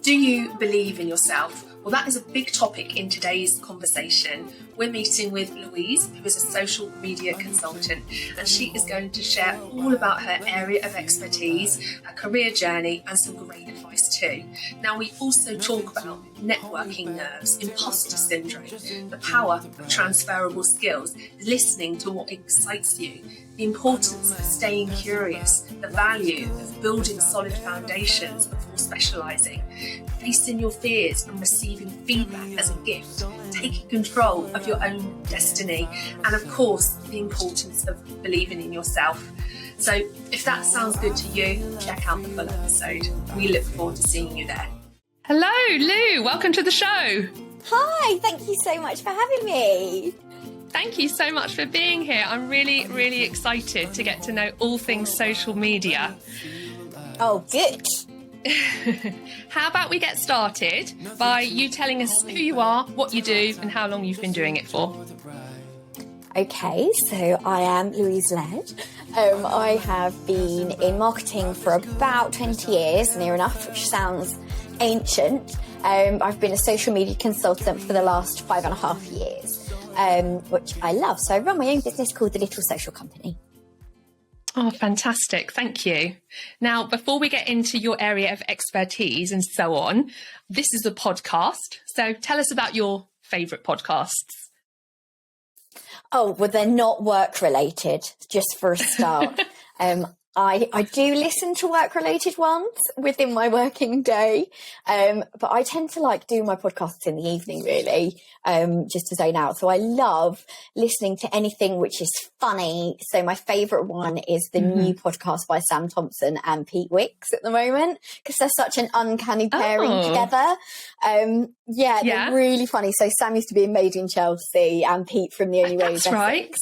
Do you believe in yourself? Well, that is a big topic in today's conversation. We're meeting with Louise, who is a social media consultant, and she is going to share all about her area of expertise, her career journey, and some great advice too. Now, we also talk about networking nerves, imposter syndrome, the power of transferable skills, listening to what excites you, the importance of staying curious, the value of building solid foundations before specialising, facing your fears and receiving feedback as a gift, taking control of your own destiny, and of course, the importance of believing in yourself. So if that sounds good to you, check out the full episode. We look forward to seeing you there. Hello, Lou. Welcome to the show. Hi, thank you so much for having me. Thank you so much for being here. I'm really, really excited to get to know all things social media. Oh, good. How about we get started by you telling us who you are, what you do, and how long you've been doing it for? Okay, so I am Louise Led. I have been in marketing for about 20 years, near enough, which sounds ancient. I've been a social media consultant for the last 5.5 years, which I love. So I run my own business called The Little Social Company. Oh, fantastic. Thank you. Now, before we get into your area of expertise and so on, this is a podcast. So tell us about your favourite podcasts. Oh, well, they're not work related, just for a start. I do listen to work-related ones within my working day, but I tend to do my podcasts in the evening, really, just to zone out. So I love listening to anything which is funny. So my favourite one is the new podcast by Sam Thompson and Pete Wicks at the moment, because they're such an uncanny pairing together. They're really funny. So Sam used to be in Made in Chelsea and Pete from The Only Way is Essex. Right.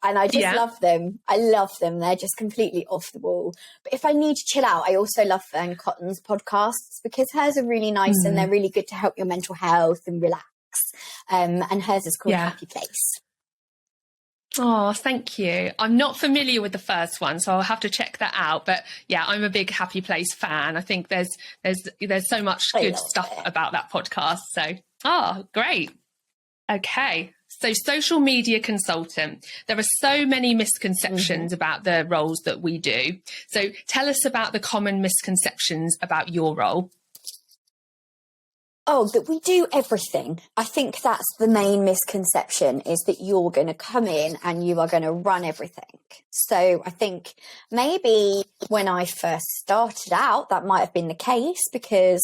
And I just love them. I love them. They're just completely off the wall. But if I need to chill out, I also love Fern Cotton's podcasts, because hers are really nice and they're really good to help your mental health and relax. And hers is called Happy Place. Oh, thank you. I'm not familiar with the first one, so I'll have to check that out. But yeah, I'm a big Happy Place fan. I think there's so much good stuff about that podcast. So, great. Okay. So social media consultant, there are so many misconceptions about the roles that we do. So tell us about the common misconceptions about your role. Oh, that we do everything. I think that's the main misconception, is that you're going to come in and you are going to run everything. So I think maybe when I first started out, that might have been the case, because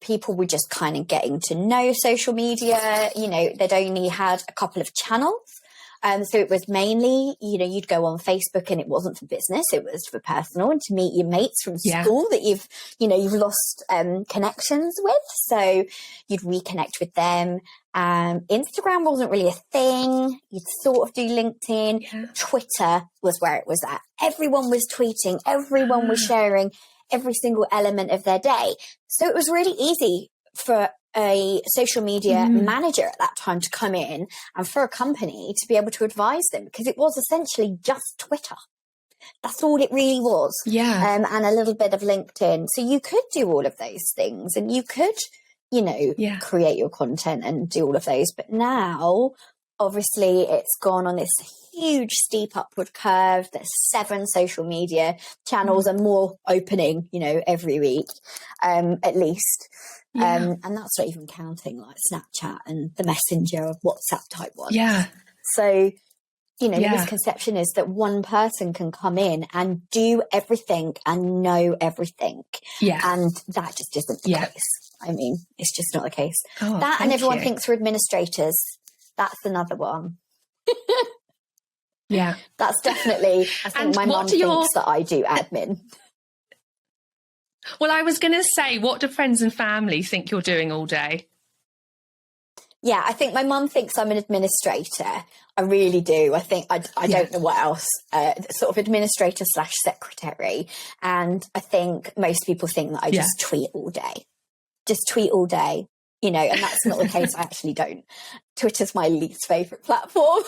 people were just kind of getting to know social media. You know, they'd only had a couple of channels. So it was mainly, you'd go on Facebook and it wasn't for business, it was for personal and to meet your mates from school that you've lost connections with. So you'd reconnect with them. Instagram wasn't really a thing. You'd sort of do LinkedIn. Yeah. Twitter was where it was at. Everyone was tweeting. Everyone was sharing every single element of their day. So it was really easy for a social media manager at that time to come in and for a company to be able to advise them, because it was essentially just Twitter. That's all it really was. Yeah. And a little bit of LinkedIn. So you could do all of those things and you could, create your content and do all of those. But now, obviously, it's gone on this huge steep upward curve. There's 7 social media channels and more opening, every week, at least. And that's not even counting like Snapchat and the Messenger, WhatsApp type ones. Yeah. So, the misconception is that one person can come in and do everything and know everything. Yeah. And that just isn't the case. I mean, it's just not the case. Oh, that and everyone thinks we're administrators. That's another one. Yeah. That's definitely, I think my mum thinks that I do admin. Well, I was going to say, what do friends and family think you're doing all day? Yeah, I think my mum thinks I'm an administrator. I really do. I think I don't know what else, sort of administrator / secretary. And I think most people think that I just tweet all day. Just tweet all day, and that's not the case. I actually don't. Twitter's my least favourite platform.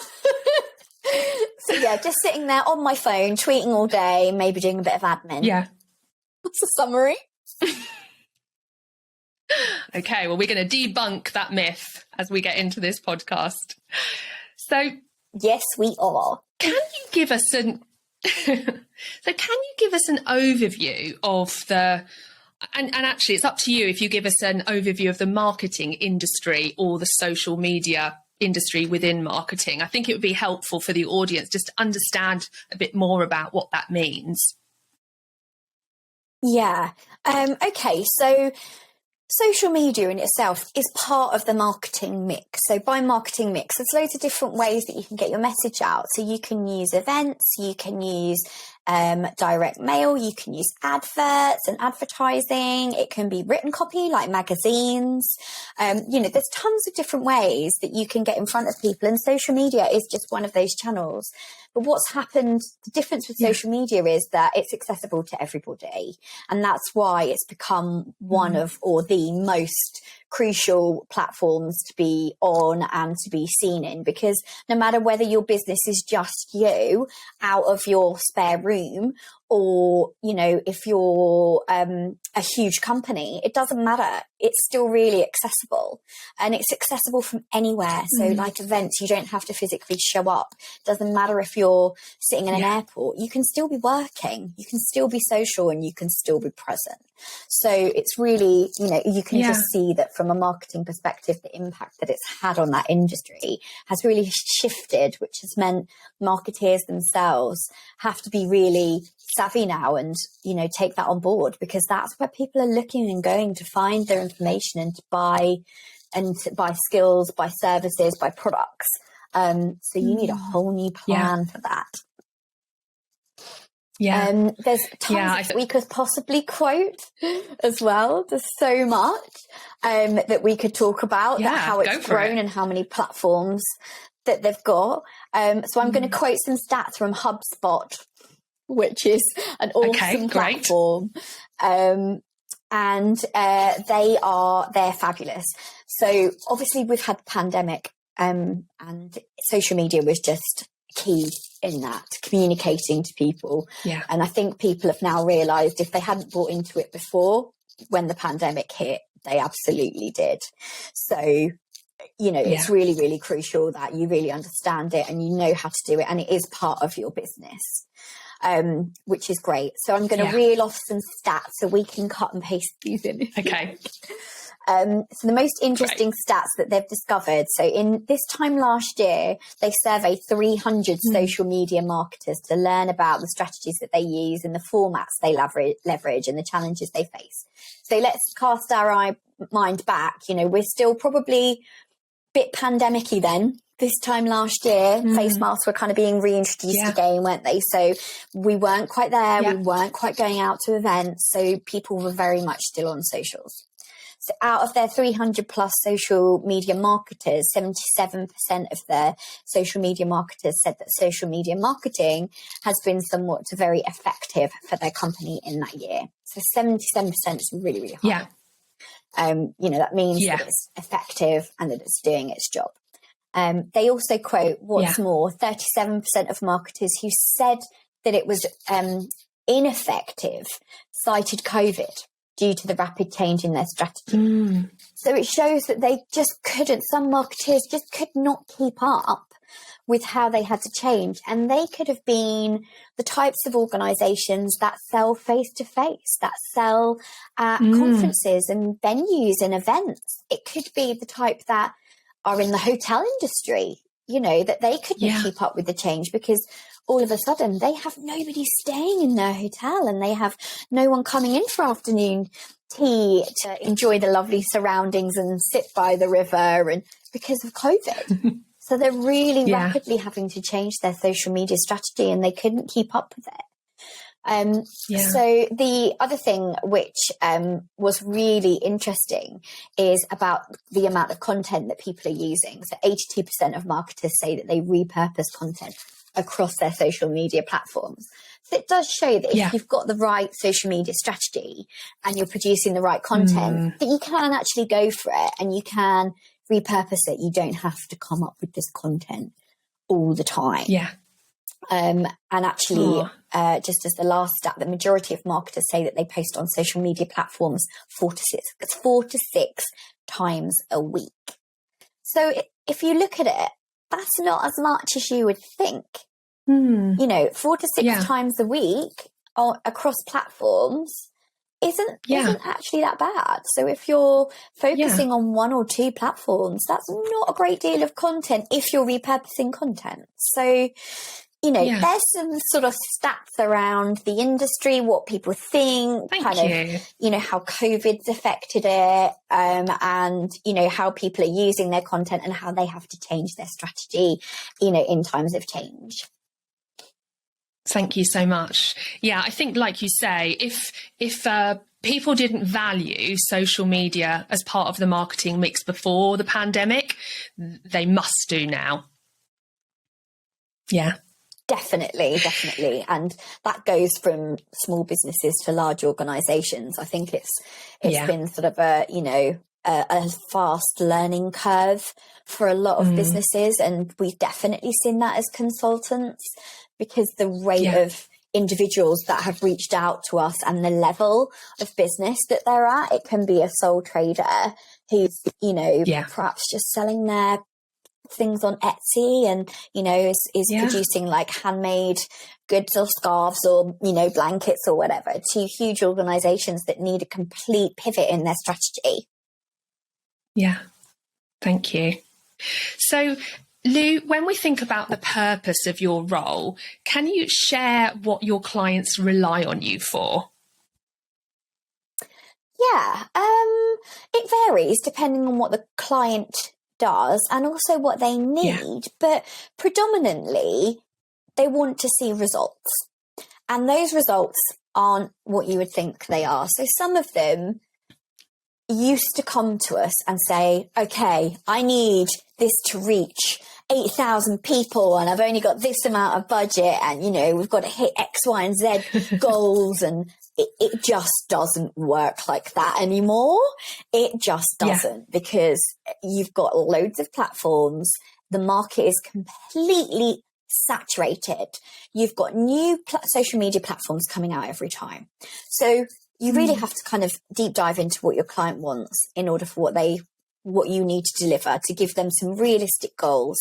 So yeah, just sitting there on my phone, tweeting all day, maybe doing a bit of admin. Yeah. What's the summary? Okay, well, we're going to debunk that myth as we get into this podcast. So, yes, we are. Can you give us an overview of the, and actually it's up to you if you give us an overview of the marketing industry or the social media industry within marketing. I think it would be helpful for the audience just to understand a bit more about what that means. Yeah. Okay. So social media in itself is part of the marketing mix. So by marketing mix, there's loads of different ways that you can get your message out. So you can use events, you can use direct mail, you can use adverts and advertising. It can be written copy like magazines. There's tons of different ways that you can get in front of people, and social media is just one of those channels. But what's happened, the difference with social media is that it's accessible to everybody. And that's why it's become one of, or the most crucial platforms to be on and to be seen in, because no matter whether your business is just you out of your spare room, or, if you're a huge company, it doesn't matter. It's still really accessible, and it's accessible from anywhere. So like events, you don't have to physically show up. Doesn't matter if you're sitting in an airport, you can still be working, you can still be social, and you can still be present. So it's really, you can just see that from a marketing perspective, the impact that it's had on that industry has really shifted, which has meant marketeers themselves have to be really savvy now and, take that on board, because that's where people are looking and going to find their information and to buy skills, buy services, buy products. So you need a whole new plan for that. Yeah. There's tons that we could possibly quote as well. There's so much that we could talk about, how it's grown and how many platforms that they've got. So I'm going to quote some stats from HubSpot, which is an awesome platform. And they're fabulous. So obviously we've had the pandemic, and social media was just key in that, communicating to people. Yeah. And I think people have now realised if they hadn't bought into it before, when the pandemic hit, they absolutely did. So, it's really, really crucial that you really understand it and you know how to do it, and it is part of your business. Which is great. So I'm going to reel off some stats so we can cut and paste these in. Okay. So the most interesting stats that they've discovered. So in this time last year, they surveyed 300 social media marketers to learn about the strategies that they use and the formats they leverage and the challenges they face. So let's cast our mind back. We're still probably a bit pandemic-y then. This time last year, face masks were kind of being reintroduced again, weren't they? So we weren't quite there. We weren't quite going out to events. So people were very much still on socials. So out of their 300 plus social media marketers, 77% of their social media marketers said that social media marketing has been somewhat to very effective for their company in that year. So 77% is really, really high. That means that it's effective and that it's doing its job. They also quote, what's more, 37% of marketers who said that it was ineffective cited COVID due to the rapid change in their strategy. So it shows that they just couldn't, some marketers just could not keep up with how they had to change. And they could have been the types of organisations that sell face-to-face, that sell at conferences and venues and events. It could be the type that are in the hotel industry, that they couldn't keep up with the change because all of a sudden they have nobody staying in their hotel and they have no one coming in for afternoon tea to enjoy the lovely surroundings and sit by the river, and because of COVID. So they're really rapidly having to change their social media strategy and they couldn't keep up with it. So the other thing which was really interesting is about the amount of content that people are using. So 82% of marketers say that they repurpose content across their social media platforms. So it does show that if you've got the right social media strategy and you're producing the right content, that you can actually go for it and you can repurpose it. You don't have to come up with this content all the time. And actually, just as the last stat, the majority of marketers say that they post on social media platforms 4 to 6 times a week. So if you look at it, that's not as much as you would think. 4 to 6 times a week across platforms isn't actually that bad. So if you're focusing on 1 or 2 platforms, that's not a great deal of content if you're repurposing content. So, there's some sort of stats around the industry, what people think, how COVID's affected it, and, how people are using their content and how they have to change their strategy, in times of change. Thank you so much. Yeah, I think, like you say, if people didn't value social media as part of the marketing mix before the pandemic, they must do now. Yeah. Definitely. And that goes from small businesses to large organisations. I think it's been sort of a fast learning curve for a lot of businesses. And we've definitely seen that as consultants, because the rate of individuals that have reached out to us and the level of business that they're at, it can be a sole trader who's, perhaps just selling their things on Etsy and, is producing like handmade goods or scarves or, blankets or whatever, to huge organizations that need a complete pivot in their strategy. Yeah. Thank you. So, Lou, when we think about the purpose of your role, can you share what your clients rely on you for? Yeah, it varies depending on what the client does and also what they need, but predominantly they want to see results, and those results aren't what you would think they are. So some of them used to come to us and say, okay, I need this to reach 8,000 people and I've only got this amount of budget, and we've got to hit X, Y and Z goals, and it just doesn't work like that anymore. It just doesn't, because you've got loads of platforms. The market is completely saturated. You've got new social media platforms coming out every time. So you really have to kind of deep dive into what your client wants in order for what you need to deliver, to give them some realistic goals.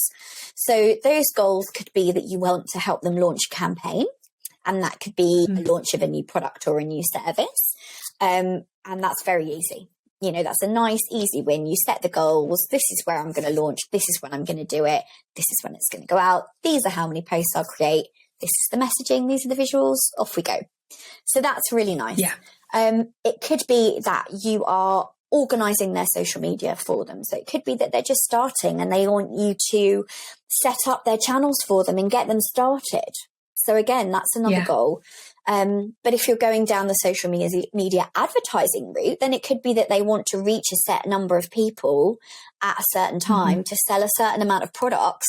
So those goals could be that you want to help them launch a campaign. And that could be the launch of a new product or a new service. And that's very easy. That's a nice, easy win. You set the goals. This is where I'm going to launch. This is when I'm going to do it. This is when it's going to go out. These are how many posts I'll create. This is the messaging. These are the visuals. Off we go. So that's really nice. Yeah. It could be that you are organising their social media for them. So it could be that they're just starting and they want you to set up their channels for them and get them started. So again, that's another goal. But if you're going down the social media advertising route, then it could be that they want to reach a set number of people at a certain time to sell a certain amount of products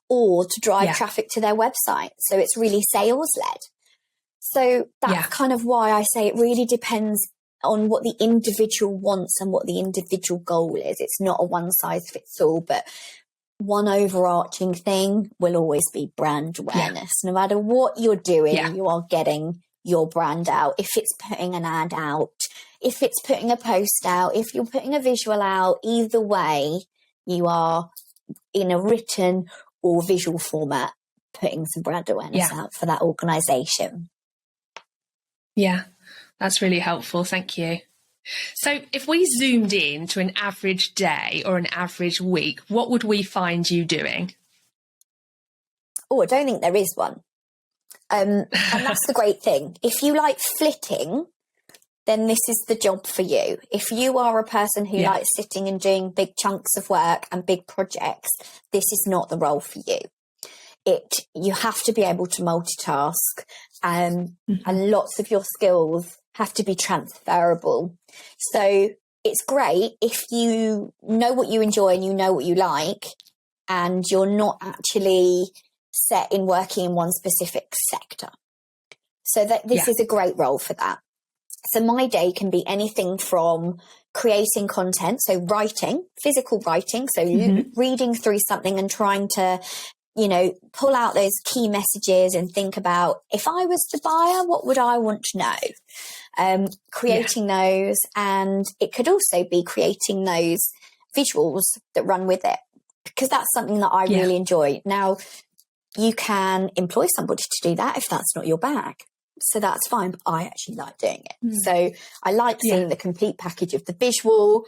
or to drive traffic to their website. So it's really sales led. So that's kind of why I say it really depends on what the individual wants and what the individual goal is. It's not a one size fits all, but one overarching thing will always be brand awareness. No matter what you're doing, you are getting your brand out. If it's putting an ad out, if it's putting a post out, if you're putting a visual out, either way, you are in a written or visual format putting some brand awareness out for that organisation. Yeah, that's really helpful. Thank you. So if we zoomed in to an average day or an average week, what would we find you doing? Oh, I don't think there is one. And that's the great thing. If you like flitting, then this is the job for you. If you are a person who likes sitting and doing big chunks of work and big projects, this is not the role for you. You have to be able to multitask, and lots of your skills have to be transferable. So it's great if you know what you enjoy and you know what you like, and you're not actually set in working in one specific sector. So that this is a great role for that. So my day can be anything from creating content, so writing, physical writing, so reading through something and trying to pull out those key messages and think about, if I was the buyer, what would I want to know? Creating those, and it could also be creating those visuals that run with it, because that's something that I really enjoy. Now, you can employ somebody to do that if that's not your bag. So that's fine, but I actually like doing it. So I like seeing the complete package of the visual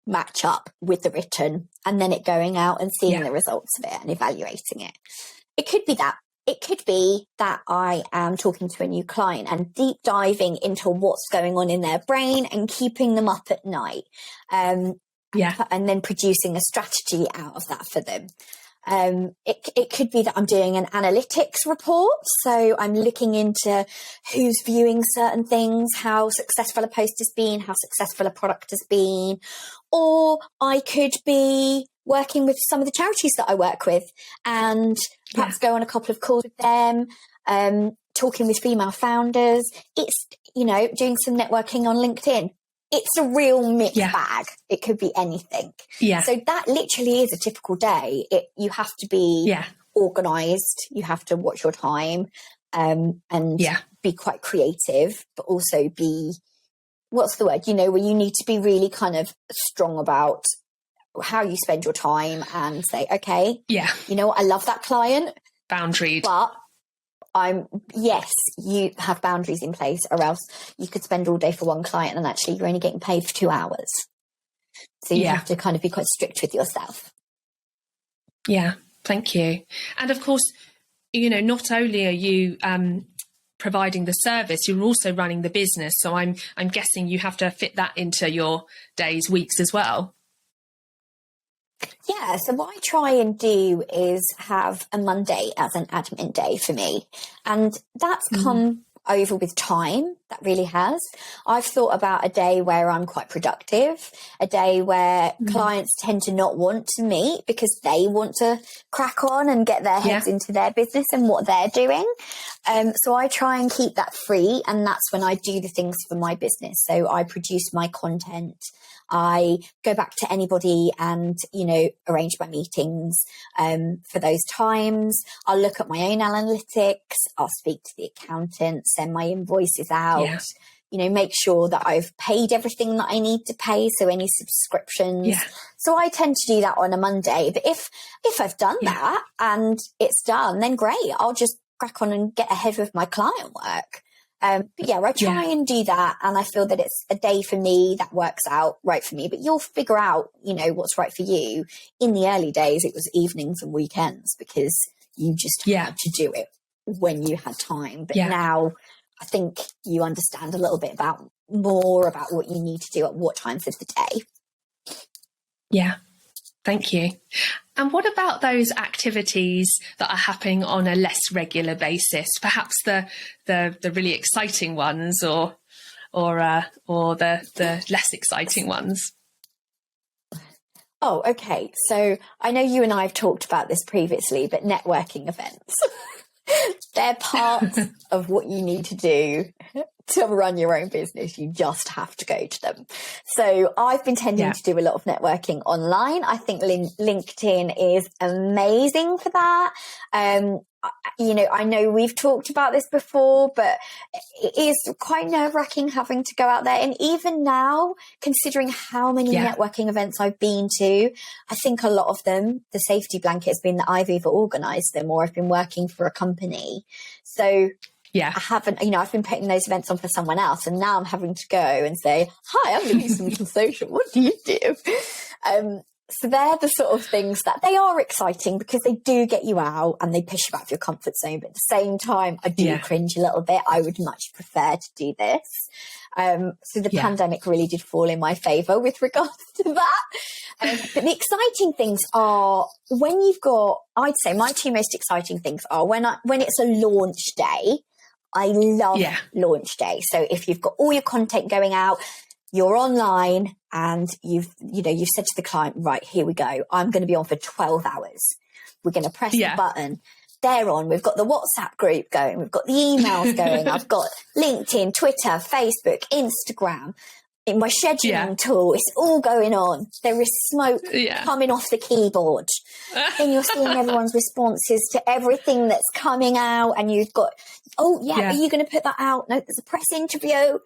match up with the written, and then it going out and seeing the results of it and evaluating it. It could be that. It could be that I am talking to a new client and deep diving into what's going on in their brain and keeping them up at night. And then producing a strategy out of that for them. It could be that I'm doing an analytics report. So I'm looking into who's viewing certain things, how successful a post has been, how successful a product has been. Or I could be working with some of the charities that I work with and perhaps go on a couple of calls with them, talking with female founders. It's, doing some networking on LinkedIn. It's a real mixed bag. It could be anything. So that literally is a typical day. You have to be organised. You have to watch your time and be quite creative, but also be, what's the word? Where you need to be really kind of strong about how you spend your time and say, okay, I love that client. Boundaried. But you have boundaries in place, or else you could spend all day for one client and actually you're only getting paid for 2 hours. So you have to kind of be quite strict with yourself. Yeah, thank you. And of course, not only are you providing the service, you're also running the business. So I'm guessing you have to fit that into your days, weeks as well. Yeah, so what I try and do is have a Monday as an admin day for me. And that's come over with time. That really has. I've thought about a day where I'm quite productive, a day where clients tend to not want to meet because they want to crack on and get their heads into their business and what they're doing. So I try and keep that free. And that's when I do the things for my business. So I produce my content. I go back to anybody and, arrange my meetings for those times. I'll look at my own analytics. I'll speak to the accountant, send my invoices out, make sure that I've paid everything that I need to pay. So any subscriptions. So I tend to do that on a Monday. But if I've done that and it's done, then great. I'll just crack on and get ahead with my client work. But I try and do that. And I feel that it's a day for me that works out right for me. But you'll figure out, what's right for you. In the early days, it was evenings and weekends because you just had to do it when you had time. But now I think you understand a little bit more about what you need to do at what times of the day. Yeah. Thank you. And what about those activities that are happening on a less regular basis? Perhaps the really exciting ones, or the less exciting ones. Oh, okay. So I know you and I have talked about this previously, but networking events, they're parts of what you need to do to run your own business. You just have to go to them. So I've been tending to do a lot of networking online. I think LinkedIn is amazing for that. I know we've talked about this before, but it is quite nerve-wracking having to go out there. And even now, considering how many networking events I've been to, I think a lot of them, the safety blanket has been that I've either organised them or I've been working for a company. So I haven't, I've been putting those events on for someone else, and now I'm having to go and say, hi, I'm Louise from Social. What do you do? So they're the sort of things that they are exciting because they do get you out and they push you out of your comfort zone. But at the same time, I do cringe a little bit. I would much prefer to do this. So the pandemic really did fall in my favour with regards to that. But the exciting things are when you've got, I'd say my two most exciting things are when it's a launch day. I love launch day. So if you've got all your content going out, you're online and you've said to the client, right, here we go. I'm going to be on for 12 hours. We're going to press the button. They're on. We've got the WhatsApp group going. We've got the emails going. I've got LinkedIn, Twitter, Facebook, Instagram. in my scheduling tool, it's all going on. There is smoke coming off the keyboard. And you're seeing everyone's responses to everything that's coming out. And you've got, are you going to put that out? No, there's a press interview.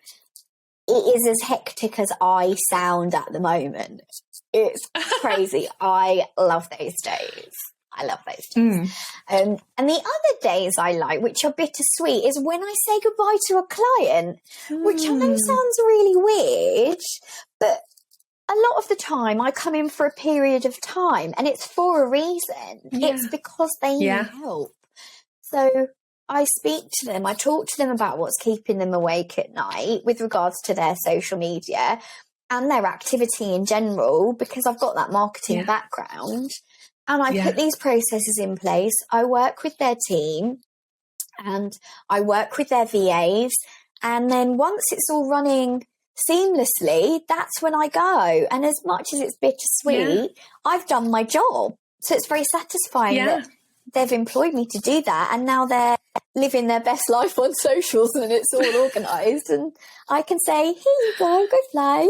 It is as hectic as I sound at the moment. It's crazy. I love those days. And the other days I like, which are bittersweet, is when I say goodbye to a client, which I know sounds really weird, but a lot of the time I come in for a period of time and it's for a reason. It's because they need help. So I speak to them, I talk to them about what's keeping them awake at night with regards to their social media and their activity in general, because I've got that marketing background. And I put these processes in place. I work with their team and I work with their VAs. And then once it's all running seamlessly, that's when I go. And as much as it's bittersweet, I've done my job. So it's very satisfying that they've employed me to do that. And now they're living their best life on socials and it's all organised. And I can say, here you go, go fly.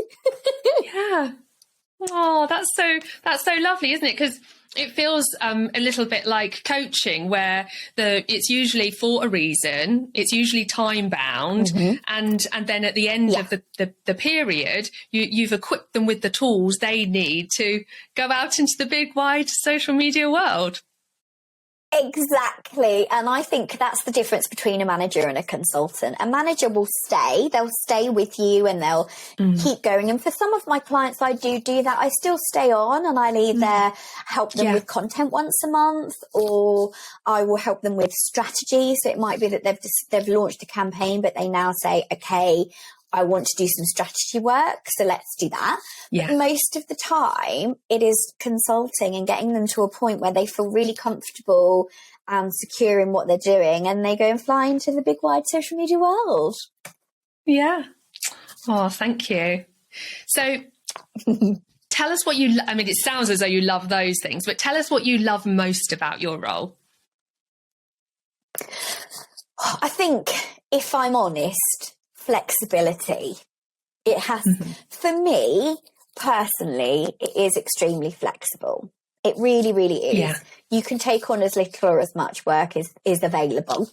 Oh, that's so lovely, isn't it? Because it feels a little bit like coaching, where it's usually for a reason, it's usually time bound, and then at the end of the period, you've equipped them with the tools they need to go out into the big wide social media world. Exactly. And I think that's the difference between a manager and a consultant. A manager will stay, they'll stay with you and they'll keep going. And for some of my clients, I do that. I still stay on and I'll either help them with content once a month, or I will help them with strategy. So it might be that they've launched a campaign, but they now say, okay, I want to do some strategy work, so let's do that. But most of the time, it is consulting and getting them to a point where they feel really comfortable and secure in what they're doing, and they go and fly into the big wide social media world. Yeah. Oh, thank you. So tell us what I mean, it sounds as though you love those things, but tell us what you love most about your role. I think, if I'm honest, flexibility. It has, for me personally, it is extremely flexible. It really, really is. Yeah. You can take on as little or as much work as is available.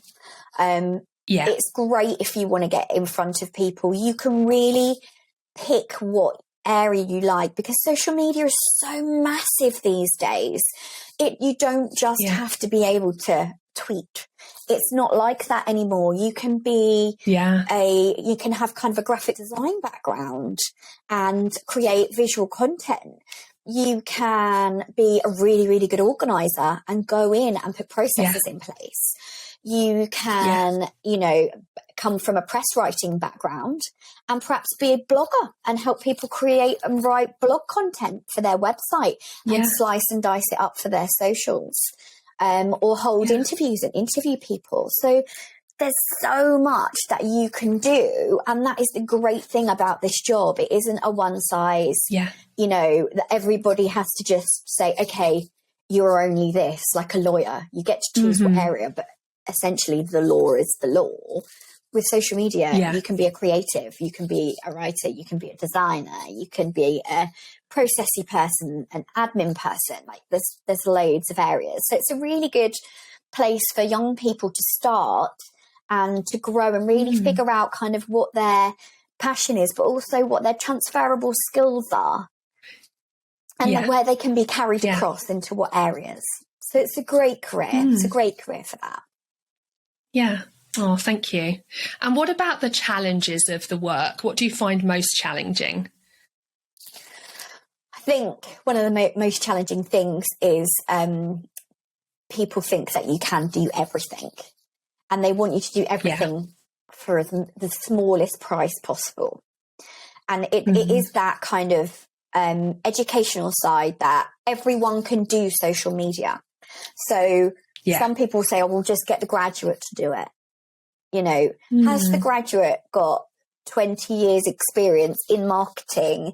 It's great if you want to get in front of people. You can really pick what area you like, because social media is so massive these days. You don't just have to be able to tweet. It's not like that anymore. You can be you can have kind of a graphic design background and create visual content. You can be a really, really good organizer and go in and put processes in place. You can, come from a press writing background and perhaps be a blogger and help people create and write blog content for their website and slice and dice it up for their socials. Or hold interviews and interview people. So there's so much that you can do. And that is the great thing about this job. It isn't a one size, that everybody has to just say, okay, you're only this, like a lawyer. You get to choose what area, but essentially the law is the law. With social media, you can be a creative, you can be a writer, you can be a designer, you can be a processy person, an admin person. Like there's loads of areas. So it's a really good place for young people to start and to grow and really figure out kind of what their passion is, but also what their transferable skills are, and where they can be carried across into what areas. So it's a great career. It's a great career for that. Yeah. Oh, thank you. And what about the challenges of the work? What do you find most challenging? I think one of the most challenging things is people think that you can do everything, and they want you to do everything for the smallest price possible. And it is that kind of educational side that everyone can do social media. So some people say, oh, we'll just get the graduate to do it. Has the graduate got 20 years experience in marketing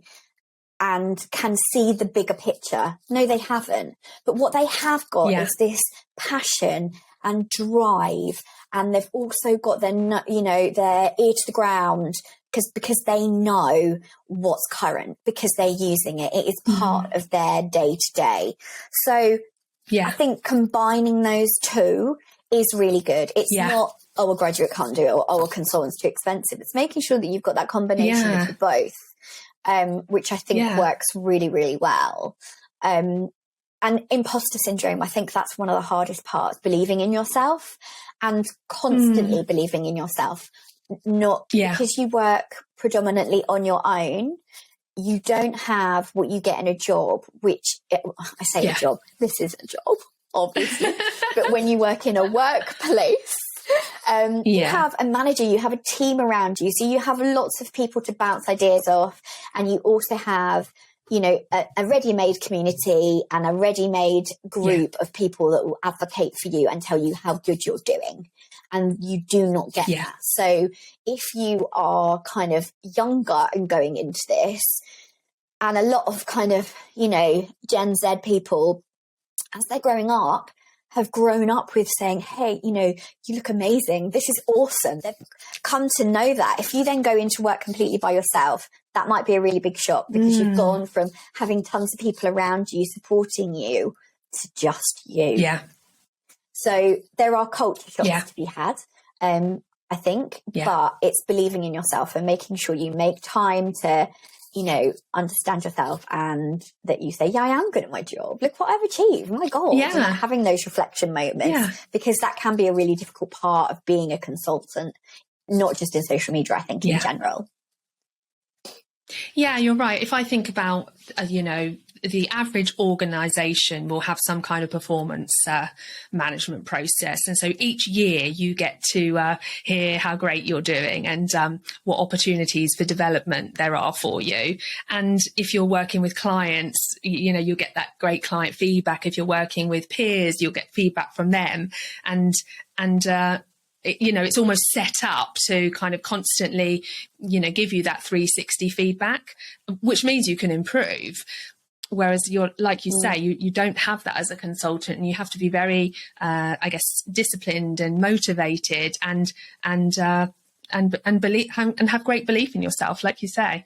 and can see the bigger picture? No, they haven't. But what they have got is this passion and drive. And they've also got their, their ear to the ground because they know what's current, because they're using it. It is part of their day to day. So I think combining those two is really good. It's not, a graduate can't do it, or a consultant's too expensive. It's making sure that you've got that combination of the both, which I think works really, really well. And imposter syndrome, I think that's one of the hardest parts, believing in yourself and constantly believing in yourself. Not because you work predominantly on your own, you don't have what you get in a job, which I say a job, this is a job, obviously, but when you work in a workplace, you have a manager, you have a team around you, so you have lots of people to bounce ideas off, and you also have, a ready-made community and a ready-made group of people that will advocate for you and tell you how good you're doing. And you do not get that. So if you are kind of younger and going into this, and a lot of kind of, Gen Z people, as they're growing up, have grown up with saying, hey, you look amazing. This is awesome. They've come to know that. If you then go into work completely by yourself, that might be a really big shock, because you've gone from having tons of people around you supporting you to just you. Yeah. So there are culture shocks to be had, I think, but it's believing in yourself and making sure you make time to, understand yourself, and that you say, I am good at my job. Look what I've achieved. My God. And having those reflection moments, because that can be a really difficult part of being a consultant, not just in social media, I think in general. Yeah, you're right. If I think about, the average organisation will have some kind of performance management process. And so each year you get to hear how great you're doing and what opportunities for development there are for you. And if you're working with clients, you'll get that great client feedback. If you're working with peers, you'll get feedback from them. And it's almost set up to kind of constantly, give you that 360 feedback, which means you can improve. Whereas you're, like you say, you don't have that as a consultant, and you have to be very, disciplined and motivated and believe and have great belief in yourself, like you say.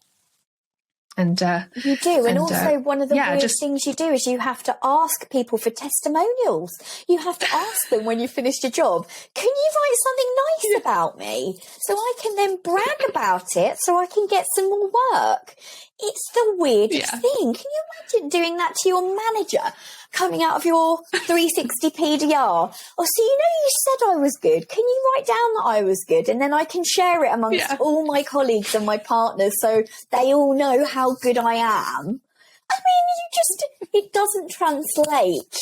And you do, and also one of the weird things you do is you have to ask people for testimonials. You have to ask them when you finished your job, can you write something nice about me, so I can then brag about it, so I can get some more work. It's the weirdest thing. Can you imagine doing that to your manager, coming out of your 360 PDR? Oh, so you said I was good. Can you write down that I was good? And then I can share it amongst all my colleagues and my partners, so they all know how good I am. I mean, it doesn't translate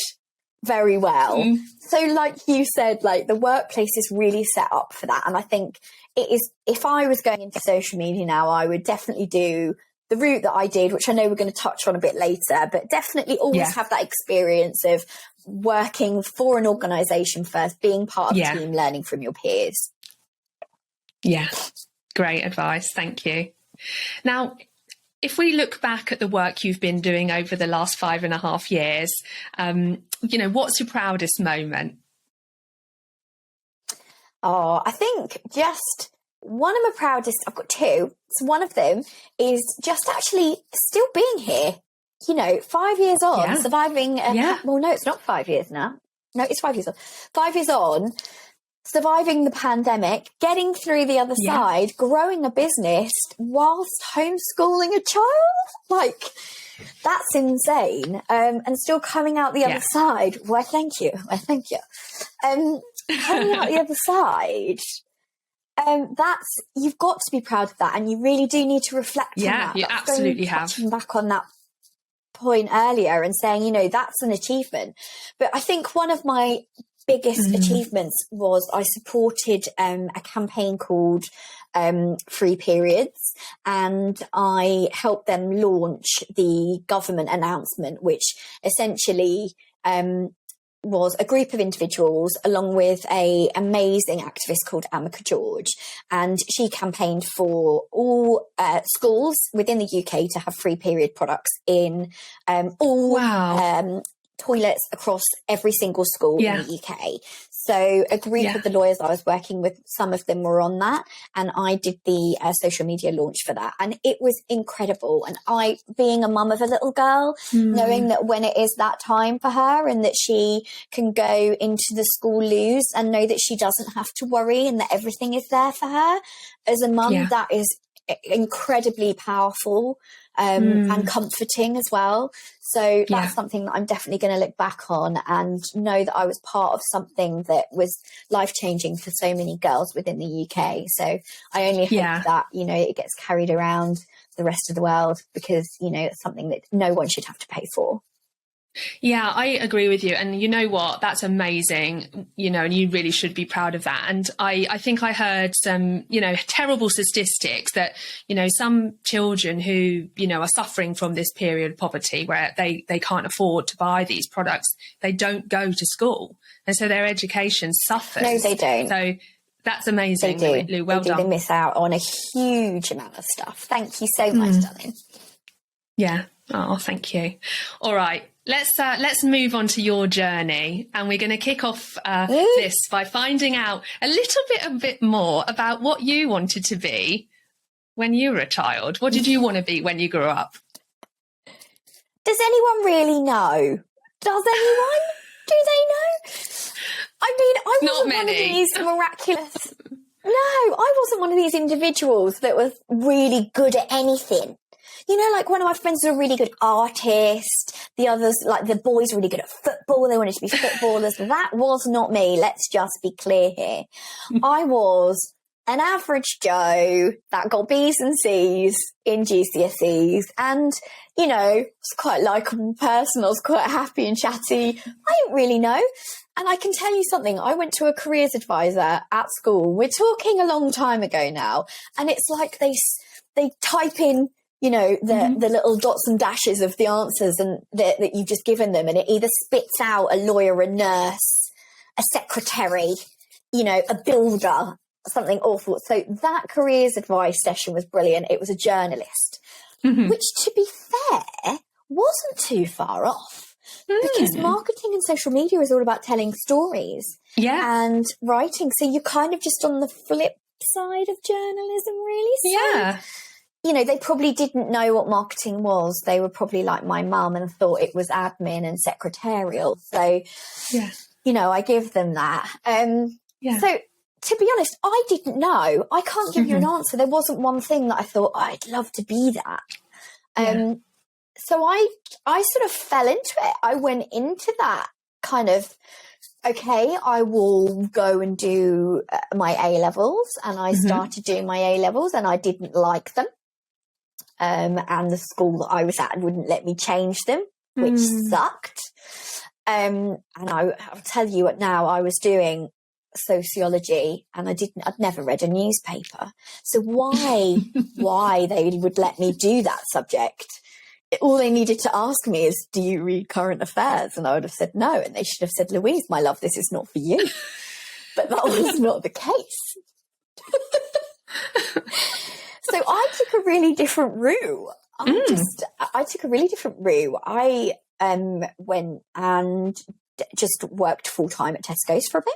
very well. So like you said, like the workplace is really set up for that. And I think it is, if I was going into social media now, I would definitely do the route that I did, which I know we're going to touch on a bit later, but definitely always have that experience of working for an organisation first, being part of a team, learning from your peers. Yeah, great advice. Thank you. Now, if we look back at the work you've been doing over the last 5.5 years, what's your proudest moment? Oh, I think just one of my proudest, I've got two. So one of them is just actually still being here, 5 years on, surviving. Well, no, it's not 5 years now. No, it's 5 years on. 5 years on, surviving the pandemic, getting through the other side, growing a business whilst homeschooling a child. Like, that's insane. And still coming out the other side. Why, thank you. Coming out the other side. You've got to be proud of that, and you really do need to reflect on that. You absolutely have. Touching back on that point earlier and saying, that's an achievement. But I think one of my biggest achievements was I supported a campaign called Free Periods, and I helped them launch the government announcement, which essentially was a group of individuals along with a amazing activist called Amika George, and she campaigned for all schools within the UK to have free period products in all toilets across every single school in the UK. So a group of the lawyers I was working with, some of them were on that, and I did the social media launch for that. And it was incredible. And I, being a mum of a little girl, knowing that when it is that time for her and that she can go into the school loos and know that she doesn't have to worry and that everything is there for her, as a mum, that is incredibly powerful and comforting as well. So that's something that I'm definitely going to look back on and know that I was part of something that was life-changing for so many girls within the UK. So I only hope that, you know, it gets carried around the rest of the world, because, you know, it's something that no one should have to pay for. Yeah, I agree with you. And you know what? That's amazing, you know, and you really should be proud of that. And I think I heard some, you know, terrible statistics that, you know, some children who, you know, are suffering from this period of poverty where they can't afford to buy these products, they don't go to school. And so their education suffers. No, they don't. So that's amazing, Lou. Well done. They miss out on a huge amount of stuff. Thank you so much, darling. Yeah. Oh, thank you. All right. Let's move on to your journey, and we're going to kick off this by finding out a bit more about what you wanted to be when you were a child. What did you want to be when you grew up? Does anyone really know? Does anyone? Do they know? I mean, I wasn't one of these miraculous. No, I wasn't one of these individuals that was really good at anything. You know, like one of my friends was a really good artist. The others, like the boys, were really good at football. They wanted to be footballers. That was not me. Let's just be clear here. I was an average Joe that got B's and C's in GCSEs. And, you know, I was quite a likeable person. I was quite happy and chatty. I didn't really know. And I can tell you something. I went to a careers advisor at school. We're talking a long time ago now. And it's like they type in, you know, the little dots and dashes of the answers and that you've just given them. And it either spits out a lawyer, a nurse, a secretary, you know, a builder, something awful. So that careers advice session was brilliant. It was a journalist, which, to be fair, wasn't too far off, because marketing and social media is all about telling stories and writing. So you're kind of just on the flip side of journalism, really. So, you know, they probably didn't know what marketing was. They were probably like my mum and thought it was admin and secretarial. So, you know, I give them that. So, to be honest, I didn't know. I can't give you an answer. There wasn't one thing that I thought, I'd love to be that. So I sort of fell into it. I went into that kind of, okay, I will go and do my A-levels. And I started doing my A-levels and I didn't like them. And the school that I was at wouldn't let me change them, which sucked. And I'll tell you what, now I was doing sociology and I'd never read a newspaper. So why they would let me do that subject? All they needed to ask me is, do you read current affairs? And I would have said no. And they should have said, Louise, my love, this is not for you. But that was not the case. So I took a really different route. I took a really different route. I went and just worked full time at Tesco's for a bit.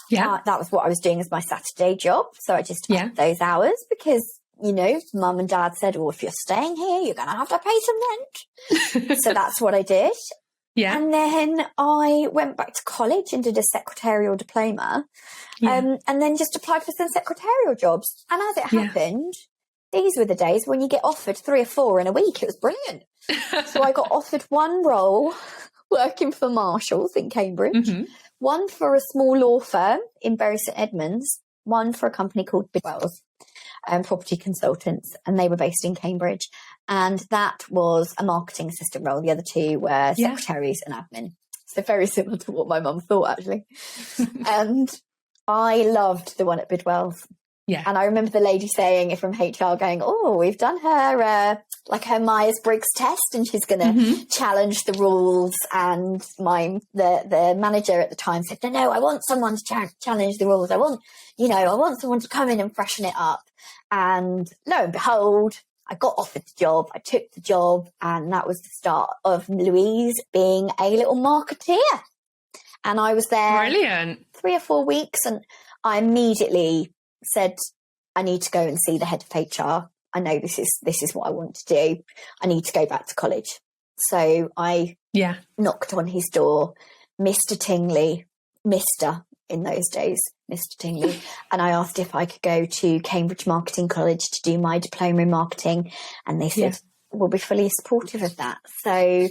That was what I was doing as my Saturday job. So I just upped those hours because, you know, mum and dad said, well, if you're staying here, you're going to have to pay some rent. So that's what I did. And then I went back to college and did a secretarial diploma and then just applied for some secretarial jobs. And as it happened, these were the days when you get offered 3 or 4 in a week. It was brilliant. So I got offered one role working for Marshalls in Cambridge, one for a small law firm in Bury St Edmunds, one for a company called Proudest, property consultants, and they were based in Cambridge. And that was a marketing assistant role. The other 2 were secretaries and admin. So very similar to what my mum thought, actually. And I loved the one at Bidwell's. And I remember the lady saying from HR going, oh, we've done her her Myers-Briggs test and she's going to challenge the rules. And the manager at the time said, no, I want someone to challenge the rules. I want someone to come in and freshen it up. And lo and behold, I got offered the job. I took the job, and that was the start of Louise being a little marketeer. And I was there Brilliant. 3 or 4 weeks, and I immediately said, I need to go and see the head of HR. I know this is what I want to do. I need to go back to college. So I knocked on his door, Mr. Tingley, Mr. in those days, Mr. Tingley, and I asked if I could go to Cambridge Marketing College to do my diploma in marketing. And they said, we'll be fully supportive of that. So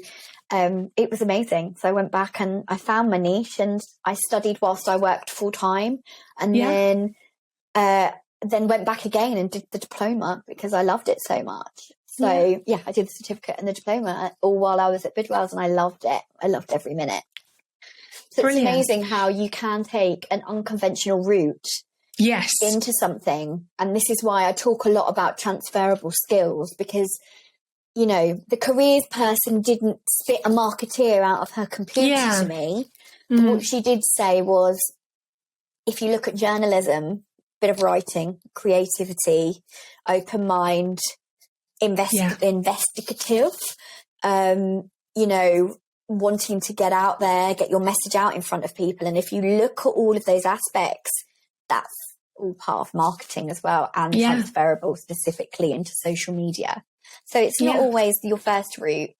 it was amazing. So I went back and I found my niche, and I studied whilst I worked full time, and then went back again and did the diploma because I loved it so much. So I did the certificate and the diploma all while I was at Bidwell's, and I loved it. I loved every minute. So Brilliant. It's amazing how you can take an unconventional route into something. And this is why I talk a lot about transferable skills, because, you know, the careers person didn't spit a marketeer out of her computer to me. But what she did say was, if you look at journalism, bit of writing, creativity, open mind, investigative, you know, wanting to get out there, get your message out in front of people. And if you look at all of those aspects, that's all part of marketing as well, and transferable specifically into social media. So it's not always your first route.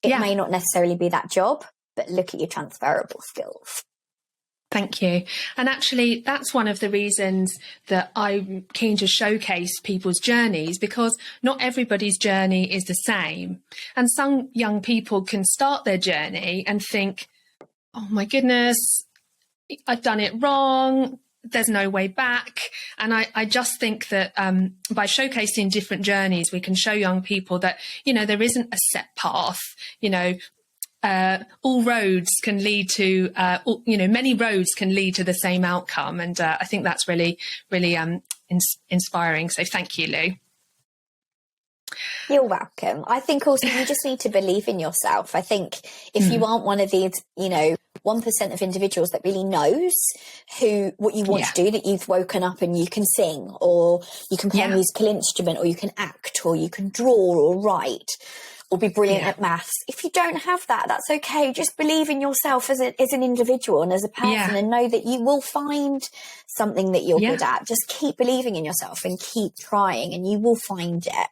It may not necessarily be that job, but look at your transferable skills. Thank you. And actually, that's one of the reasons that I'm keen to showcase people's journeys, because not everybody's journey is the same. And some young people can start their journey and think, oh my goodness, I've done it wrong. There's no way back. And I just think that by showcasing different journeys, we can show young people that, you know, there isn't a set path. You know, all roads can lead to, you know, many roads can lead to the same outcome. And I think that's really, really inspiring. So thank you, Lou. You're welcome. I think also you just need to believe in yourself. I think if you aren't one of these, you know, 1% of individuals that really knows what you want to do, that you've woken up and you can sing, or you can play a musical instrument, or you can act, or you can draw or write, or be brilliant at maths. If you don't have that, that's okay. Just believe in yourself as an individual and as a person, and know that you will find something that you're good at. Just keep believing in yourself and keep trying, and you will find it.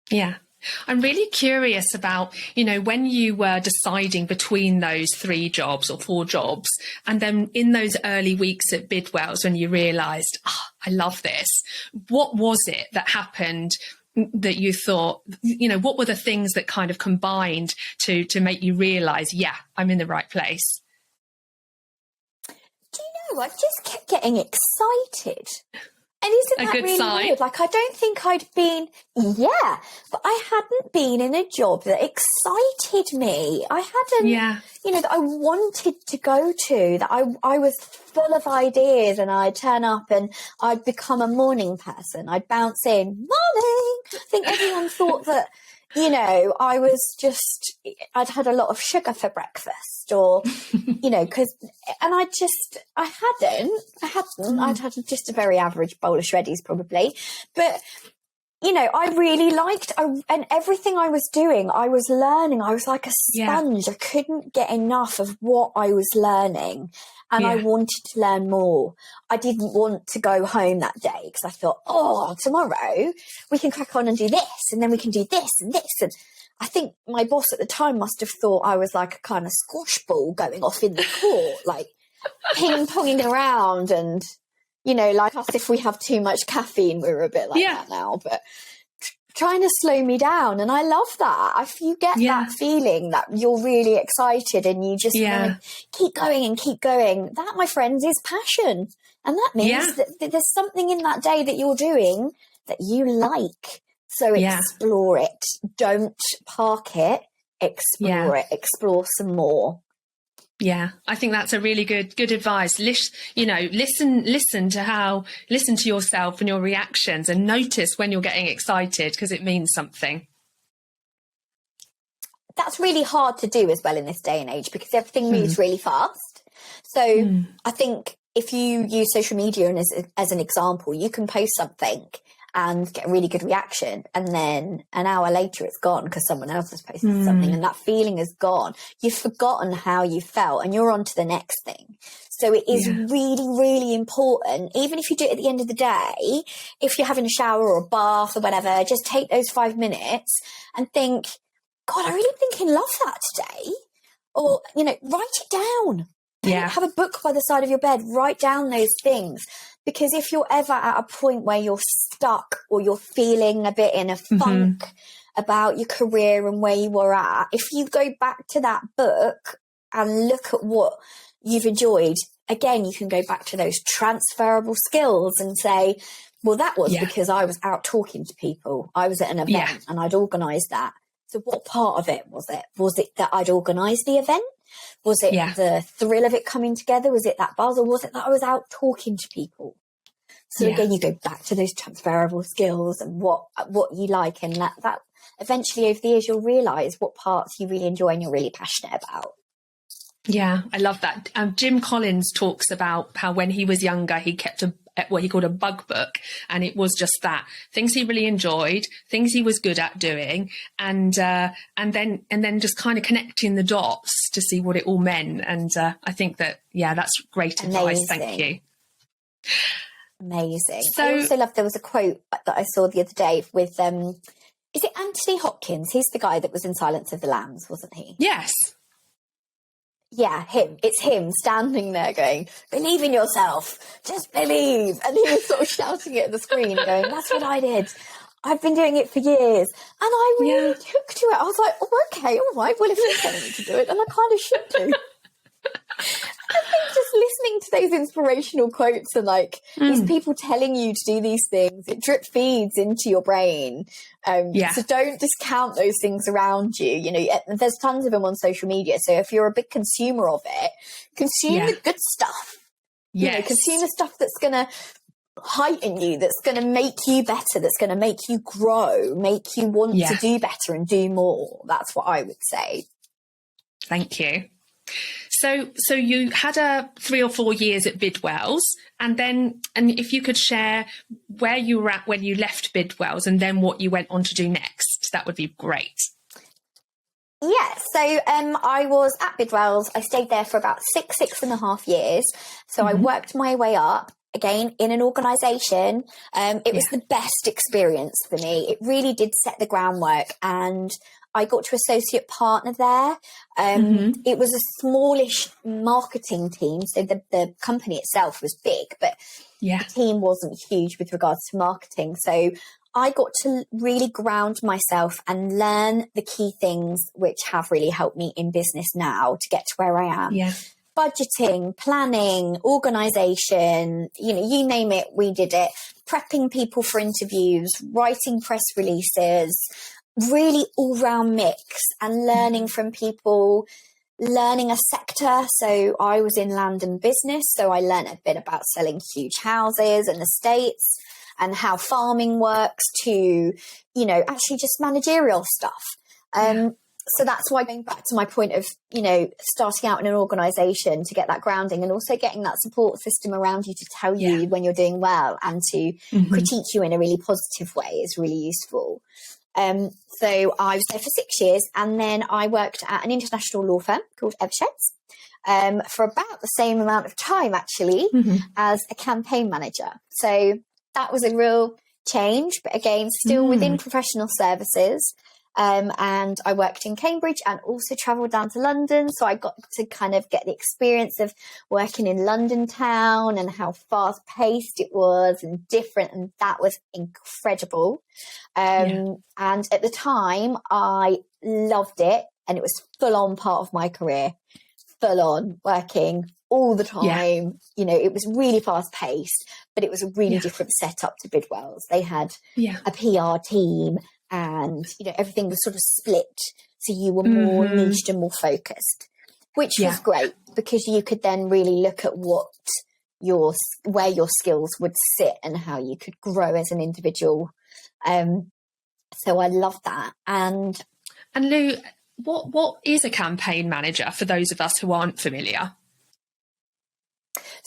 Yeah. I'm really curious about, you know, when you were deciding between those 3 jobs or 4 jobs, and then in those early weeks at Bidwell's when you realised, I love this. What was it that happened that you thought, you know, what were the things that kind of combined to make you realise, I'm in the right place? Do you know, I just kept getting excited. And isn't that really weird? Like, I don't think I'd been, but I hadn't been in a job that excited me. I hadn't, you know, that I wanted to go to, that I was full of ideas, and I'd turn up and I'd become a morning person. I'd bounce in, morning. I think everyone thought that, you know, I'd had a lot of sugar for breakfast, or, you know, I'd had just a very average bowl of shreddies probably. But, you know, I really liked, and everything I was doing, I was learning. I was like a sponge. I couldn't get enough of what I was learning. And I wanted to learn more. I didn't want to go home that day because I thought, tomorrow we can crack on and do this, and then we can do this and this. And I think my boss at the time must have thought I was like a kind of squash ball going off in the court, like ping-ponging around, and, you know, like us, if we have too much caffeine, we're a bit like that now, but trying to slow me down. And I love that. If you get that feeling that you're really excited and you just want to keep going and keep going, that, my friends, is passion. And that means that there's something in that day that you're doing that you like. So explore it. Don't park it. Explore it. Explore some more. Yeah, I think that's a really good advice. You know, listen to yourself and your reactions, and notice when you're getting excited, because it means something. That's really hard to do as well in this day and age, because everything moves really fast. So I think if you use social media as an example, you can post something and get a really good reaction. And then an hour later it's gone because someone else has posted something, and that feeling is gone. You've forgotten how you felt and you're on to the next thing. So it is really, really important, even if you do it at the end of the day, if you're having a shower or a bath or whatever, just take those 5 minutes and think, God, I really thinking love that today. Or, you know, write it down. Yeah. Have a book by the side of your bed, write down those things. Because if you're ever at a point where you're stuck or you're feeling a bit in a funk about your career and where you were at, if you go back to that book and look at what you've enjoyed, again, you can go back to those transferable skills and say, well, that was because I was out talking to people. I was at an event and I'd organised that. So what part of it was it? Was it that I'd organised the event? Was it the thrill of it coming together? Was it that buzz? Or was it that I was out talking to people? So again, you go back to those transferable skills and what you like, and that eventually over the years you'll realise what parts you really enjoy and you're really passionate about. Yeah, I love that. Jim Collins talks about how when he was younger, he kept what he called a bug book, and it was just that things he really enjoyed, things he was good at doing, and then just kind of connecting the dots to see what it all meant. And I think that that's great advice. Thank you. Amazing. So, I also love, there was a quote that I saw the other day with is it Anthony Hopkins? He's the guy that was in Silence of the Lambs, wasn't he? Yes. Yeah, him. It's him standing there going, believe in yourself, just believe. And he was sort of shouting it at the screen going, that's what I did. I've been doing it for years. And I really took to it. I was like, oh, okay, all right. Well, if you're telling me to do it, then I kind of should do. I think just listening to those inspirational quotes and like these people telling you to do these things, it drip feeds into your brain. So don't discount those things around you. You know, there's tons of them on social media. So if you're a big consumer of it, consume the good stuff. You know, consume the stuff that's going to heighten you, that's going to make you better, that's going to make you grow, make you want to do better and do more. That's what I would say. Thank you. So you had 3 or 4 years at Bidwell's, and if you could share where you were at when you left Bidwell's and then what you went on to do next, that would be great. Yeah, so I was at Bidwell's. I stayed there for about six and a half years. So I worked my way up, again, in an organisation. It was the best experience for me. It really did set the groundwork, and I got to associate partner there. It was a smallish marketing team. So the company itself was big, but the team wasn't huge with regards to marketing. So I got to really ground myself and learn the key things which have really helped me in business now to get to where I am. Yeah. Budgeting, planning, organisation, you know, you name it, we did it. Prepping people for interviews, writing press releases, really all-round mix, and learning from people, learning a sector. So I was in land and business, so I learned a bit about selling huge houses and estates and how farming works to, you know, actually just managerial stuff. So that's why, going back to my point of, you know, starting out in an organisation to get that grounding, and also getting that support system around you to tell you when you're doing well and to critique you in a really positive way is really useful. So I was there for 6 years, and then I worked at an international law firm called Eversheds for about the same amount of time, actually, as a campaign manager. So that was a real change, but again, still within professional services. And I worked in Cambridge and also travelled down to London. So I got to kind of get the experience of working in London town and how fast paced it was and different. And that was incredible. And at the time I loved it, and it was full on part of my career, full on working all the time. You know, it was really fast paced, but it was a really different setup to Bidwell's. They had a PR team, and, you know, everything was sort of split. So you were more niched and more focused, which was great, because you could then really look at where your skills would sit and how you could grow as an individual. So I love that. And Lou, what is a campaign manager for those of us who aren't familiar?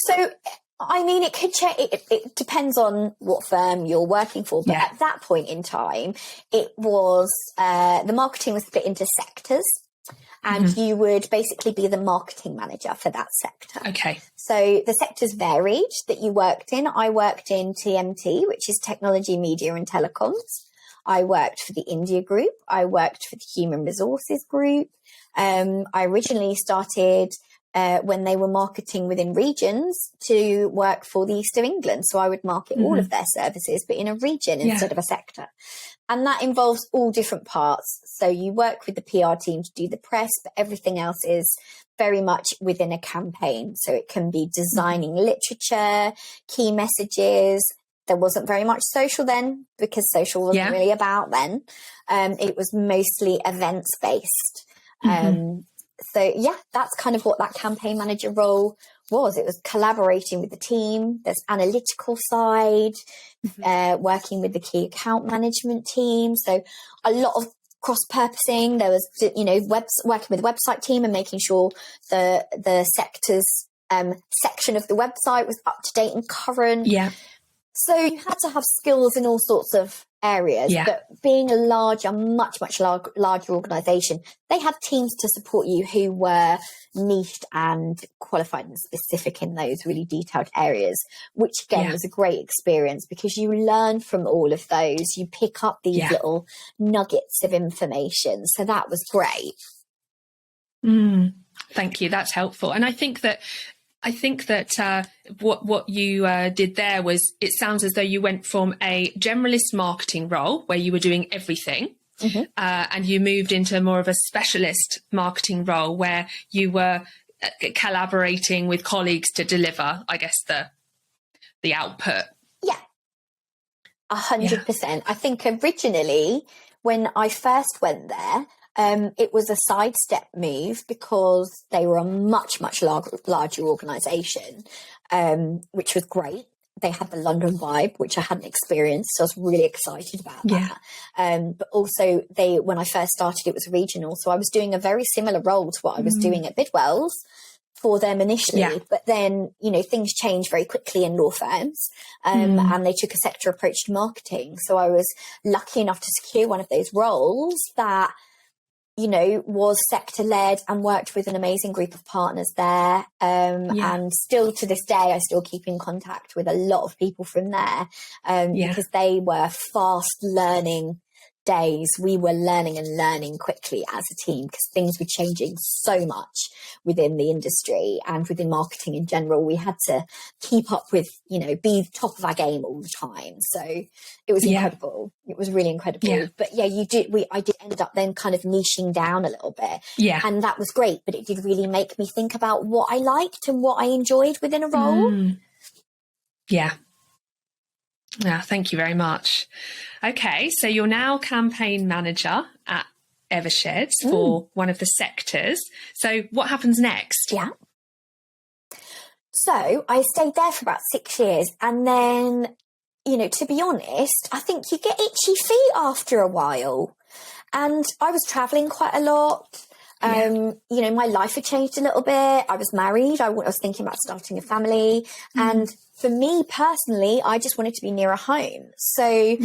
So I mean, it could change. It depends on what firm you're working for. But at that point in time, it was the marketing was split into sectors, and you would basically be the marketing manager for that sector. Okay. So the sectors varied that you worked in. I worked in TMT, which is technology, media, and telecoms. I worked for the India group. I worked for the human resources group. I originally started when they were marketing within regions to work for the East of England. So I would market all of their services, but in a region instead of a sector. And that involves all different parts. So you work with the PR team to do the press, but everything else is very much within a campaign. So it can be designing literature, key messages. There wasn't very much social then because social wasn't really about then. It was mostly events based. So yeah, that's kind of what that campaign manager role was. It was collaborating with the team. There's analytical side, working with the key account management team. So a lot of cross-purposing. There was, working with the website team and making sure the sector's section of the website was up to date and current. Yeah. So you had to have skills in all sorts of areas, but being a much larger organisation, they had teams to support you who were niched and qualified and specific in those really detailed areas, which again was a great experience because you learn from all of those. You pick up these little nuggets of information. So that was great. Thank you. That's helpful. And I think that what you did there was, it sounds as though you went from a generalist marketing role where you were doing everything, and you moved into more of a specialist marketing role where you were collaborating with colleagues to deliver, I guess, the output. Yeah, 100%. I think originally when I first went there, it was a sidestep move because they were a much larger organisation, which was great. They had the London vibe, which I hadn't experienced, so I was really excited about that. But also, when I first started, it was regional, so I was doing a very similar role to what I was doing at Bidwell's for them initially. But then, things changed very quickly in law firms, and they took a sector approach to marketing. So I was lucky enough to secure one of those roles that was sector-led and worked with an amazing group of partners there. And still to this day, I still keep in contact with a lot of people from there because they were fast learning days. We were learning quickly as a team because things were changing so much within the industry and within marketing in general. We had to keep up with, be top of our game all the time. So it was incredible. It was really incredible. But I did end up then kind of niching down a little bit. And that was great. But it did really make me think about what I liked and what I enjoyed within a role. Yeah, thank you very much. Okay, so you're now campaign manager at Eversheds for one of the sectors. So what happens next? Yeah. So I stayed there for about 6 years. And then, to be honest, I think you get itchy feet after a while. And I was traveling quite a lot. My life had changed a little bit. I was married. I was thinking about starting a family. And for me personally, I just wanted to be near a home. So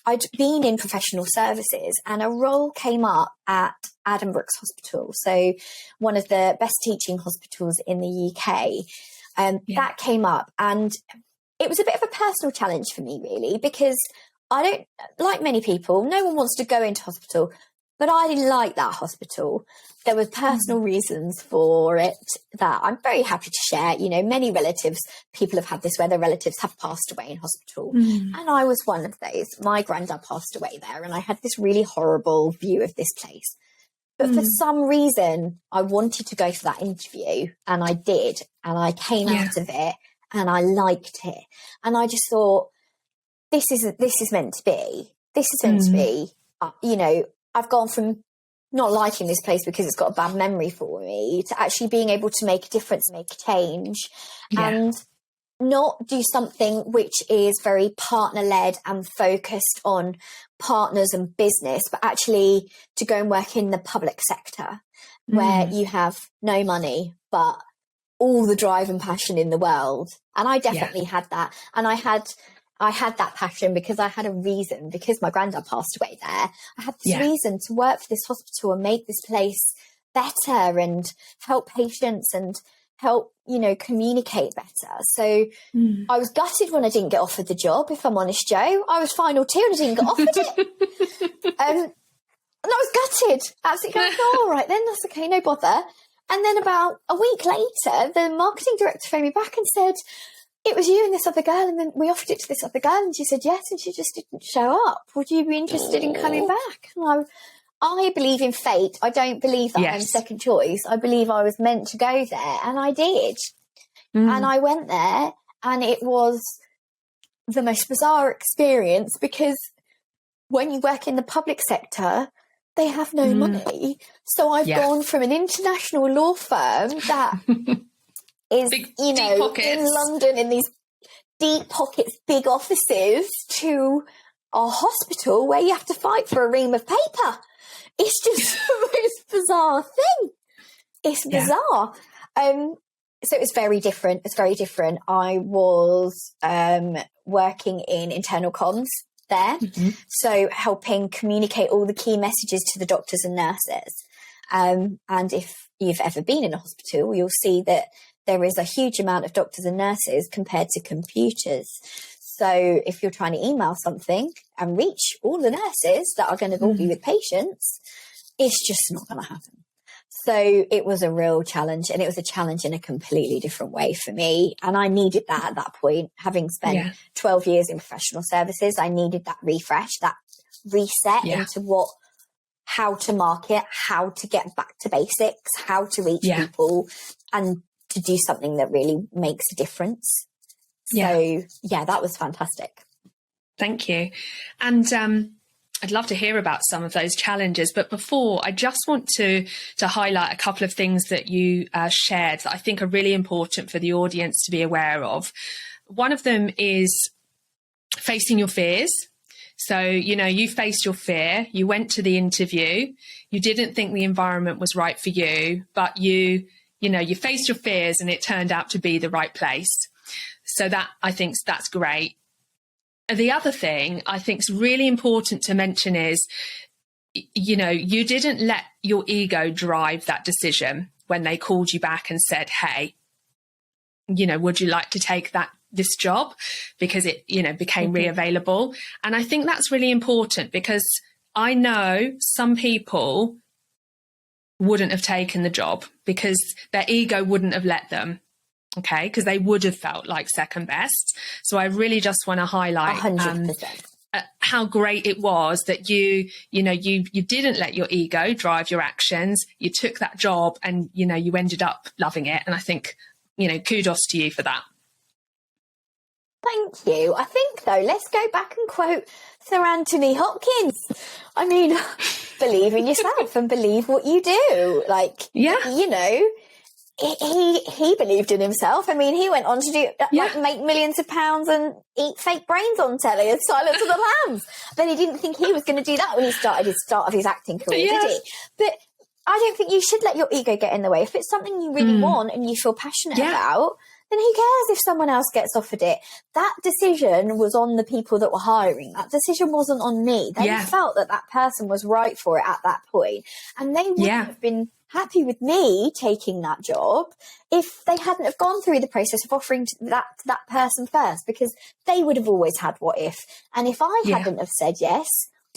I'd been in professional services and a role came up at Addenbrooke's Hospital. So one of the best teaching hospitals in the UK. That came up and it was a bit of a personal challenge for me, really, because I don't, like many people, no one wants to go into hospital. But I didn't like that hospital. There were personal reasons for it that I'm very happy to share. Many people have had this where their relatives have passed away in hospital. And I was one of those. My granddad passed away there and I had this really horrible view of this place. But for some reason, I wanted to go for that interview and I did. And I came out of it and I liked it. And I just thought, this is meant to be. This is meant to be, I've gone from not liking this place because it's got a bad memory for me to actually being able to make a difference, make a change and not do something which is very partner-led and focused on partners and business, but actually to go and work in the public sector where you have no money, but all the drive and passion in the world. And I definitely had that. And I had that passion because I had a reason, because my granddad passed away there. I had this reason to work for this hospital and make this place better and help patients and help, communicate better. So I was gutted when I didn't get offered the job, if I'm honest, Jo. I was final two and I didn't get offered it. And I was gutted. Absolutely going, all right, then that's okay, no bother. And then about a week later, the marketing director phoned me back and said, it was you and this other girl, and then we offered it to this other girl, and she said yes, and she just didn't show up. Would you be interested in coming back? And I believe in fate. I don't believe that I'm second choice. I believe I was meant to go there, and I did. And I went there, and it was the most bizarre experience, because when you work in the public sector, they have no money. So I've gone from an international law firm that is, big, in London in these deep pockets, big offices, to a hospital where you have to fight for a ream of paper. It's just the most bizarre thing. It's bizarre. So it's very different. It's very different. I was working in internal comms there. So helping communicate all the key messages to the doctors and nurses. And if you've ever been in a hospital, you'll see that there is a huge amount of doctors and nurses compared to computers. So if you're trying to email something and reach all the nurses that are going to all be with patients, it's just not going to happen. So it was a real challenge, and it was a challenge in a completely different way for me. And I needed that at that point. Having spent 12 years in professional services, I needed that refresh, that reset into how to market, how to get back to basics, how to reach people, and to do something that really makes a difference. So that was fantastic. Thank you. And I'd love to hear about some of those challenges. But before, I just want to highlight a couple of things that you shared that I think are really important for the audience to be aware of. One of them is facing your fears. So, you faced your fear, you went to the interview, you didn't think the environment was right for you, but you faced your fears and it turned out to be the right place. So I think that's great. The other thing I think is really important to mention is, you didn't let your ego drive that decision when they called you back and said, hey, would you like to take this job? Because it, became re-available. And I think that's really important, because I know some people wouldn't have taken the job because their ego wouldn't have let them. Okay, because they would have felt like second best. So I really just want to highlight 100%. How great it was that you didn't let your ego drive your actions. You took that job and, you ended up loving it. And I think, kudos to you for that. Thank you. I think, though, let's go back and quote Sir Anthony Hopkins. I mean, believe in yourself and believe what you do. He believed in himself. I mean, he went on to do make millions of pounds and eat fake brains on telly and Silence of the Lambs. But he didn't think he was going to do that when he started his start of his acting career, did he? But I don't think you should let your ego get in the way. If it's something you really want and you feel passionate about, then who cares if someone else gets offered it? That decision was on the people that were hiring. That decision wasn't on me. They felt that person was right for it at that point. And they wouldn't have been happy with me taking that job if they hadn't have gone through the process of offering that person first, because they would have always had what if. And if I hadn't have said yes,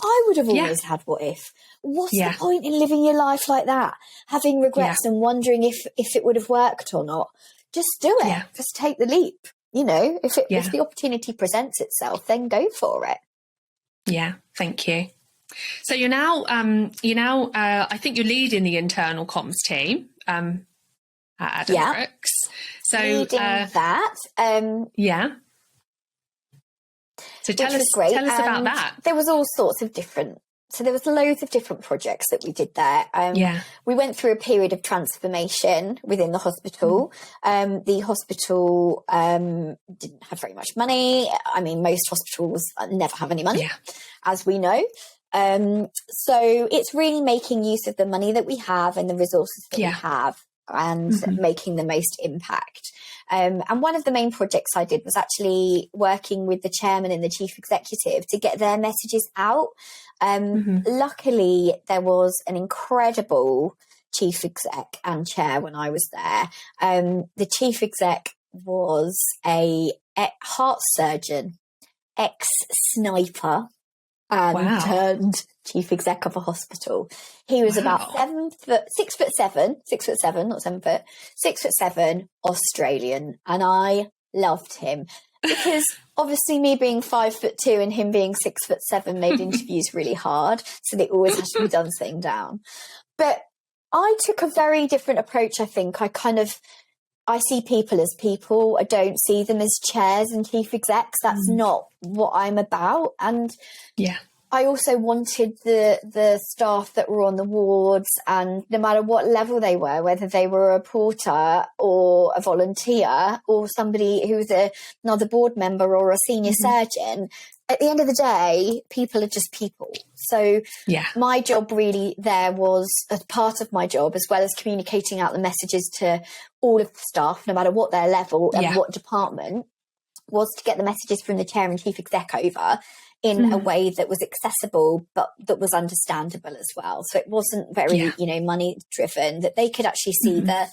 I would have always had what if. What's the point in living your life like that? Having regrets and wondering if it would have worked or not. Just do it. Yeah. Just take the leap. If the opportunity presents itself, then go for it. Yeah, thank you. So you're now, I think you're leading the internal comms team at Adam Brooks. So leading that. So tell us about that. There was all sorts of different. So there was loads of different projects that we did there. We went through a period of transformation within the hospital. The hospital didn't have very much money. I mean, most hospitals never have any money, as we know. So it's really making use of the money that we have and the resources that we have and making the most impact. And one of the main projects I did was actually working with the chairman and the chief executive to get their messages out. Luckily, there was an incredible chief exec and chair when I was there. The chief exec was a heart surgeon, ex-sniper, and turned chief exec of a hospital. He was about 6'7", Australian, and I loved him because obviously me being 5'2" and him being 6'7" made interviews really hard, so they always had to be done sitting down. But I took a very different approach. I think I see people as people. I don't see them as chairs and chief execs. That's not what I'm about. And I also wanted the staff that were on the wards, and no matter what level they were, whether they were a porter or a volunteer or somebody who was another board member or a senior surgeon, at the end of the day, people are just people. So my job really there was, as part of my job, as well as communicating out the messages to all of the staff, no matter what their level and what department, was to get the messages from the chair and chief exec over in a way that was accessible, but that was understandable as well. So it wasn't very, money driven, that they could actually see the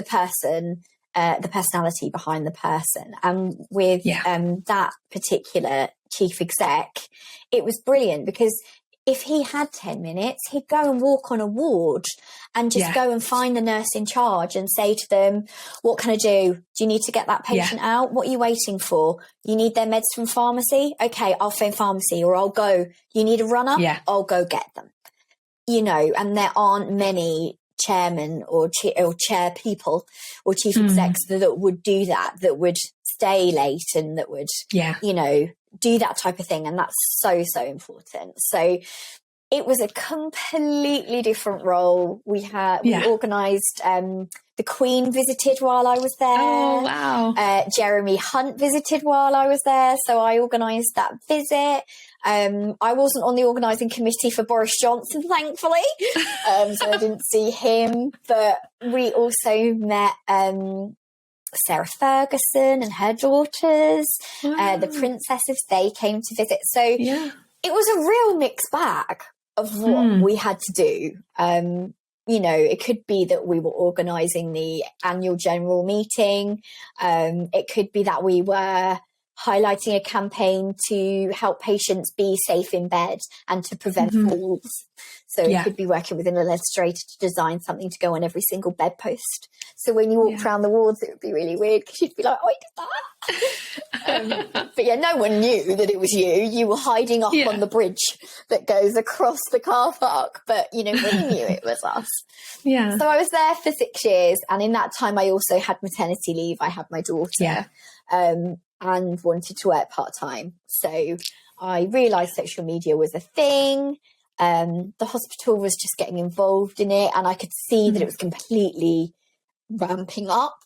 person, the personality behind the person. And with that particular chief exec, it was brilliant because if he had 10 minutes, he'd go and walk on a ward and just go and find the nurse in charge and say to them, what can I do? Do you need to get that patient out? What are you waiting for? You need their meds from pharmacy? Okay, I'll phone pharmacy, or I'll go. You need a runner? I'll go get them. And there aren't many chairmen or chair people or chief execs that would do that would stay late and that would, do that type of thing. And that's so, so important. So it was a completely different role. We organised, the Queen visited while I was there. Oh, wow. Jeremy Hunt visited while I was there. So I organised that visit. I wasn't on the organising committee for Boris Johnson, thankfully. So I didn't see him. But we also met Sarah Ferguson and her daughters, the princesses, they came to visit. So it was a real mixed bag of what we had to do. It could be that we were organising the annual general meeting. It could be that we were highlighting a campaign to help patients be safe in bed and to prevent falls. So it could be working with an illustrator to design something to go on every single bedpost. So when you walked around the wards, it would be really weird because you'd be like, oh, I did that. But no one knew that it was you. You were hiding up on the bridge that goes across the car park. But, we knew it was us. Yeah. So I was there for 6 years. And in that time, I also had maternity leave. I had my daughter and wanted to work part-time. So I realised social media was a thing. The hospital was just getting involved in it, and I could see that it was completely ramping up.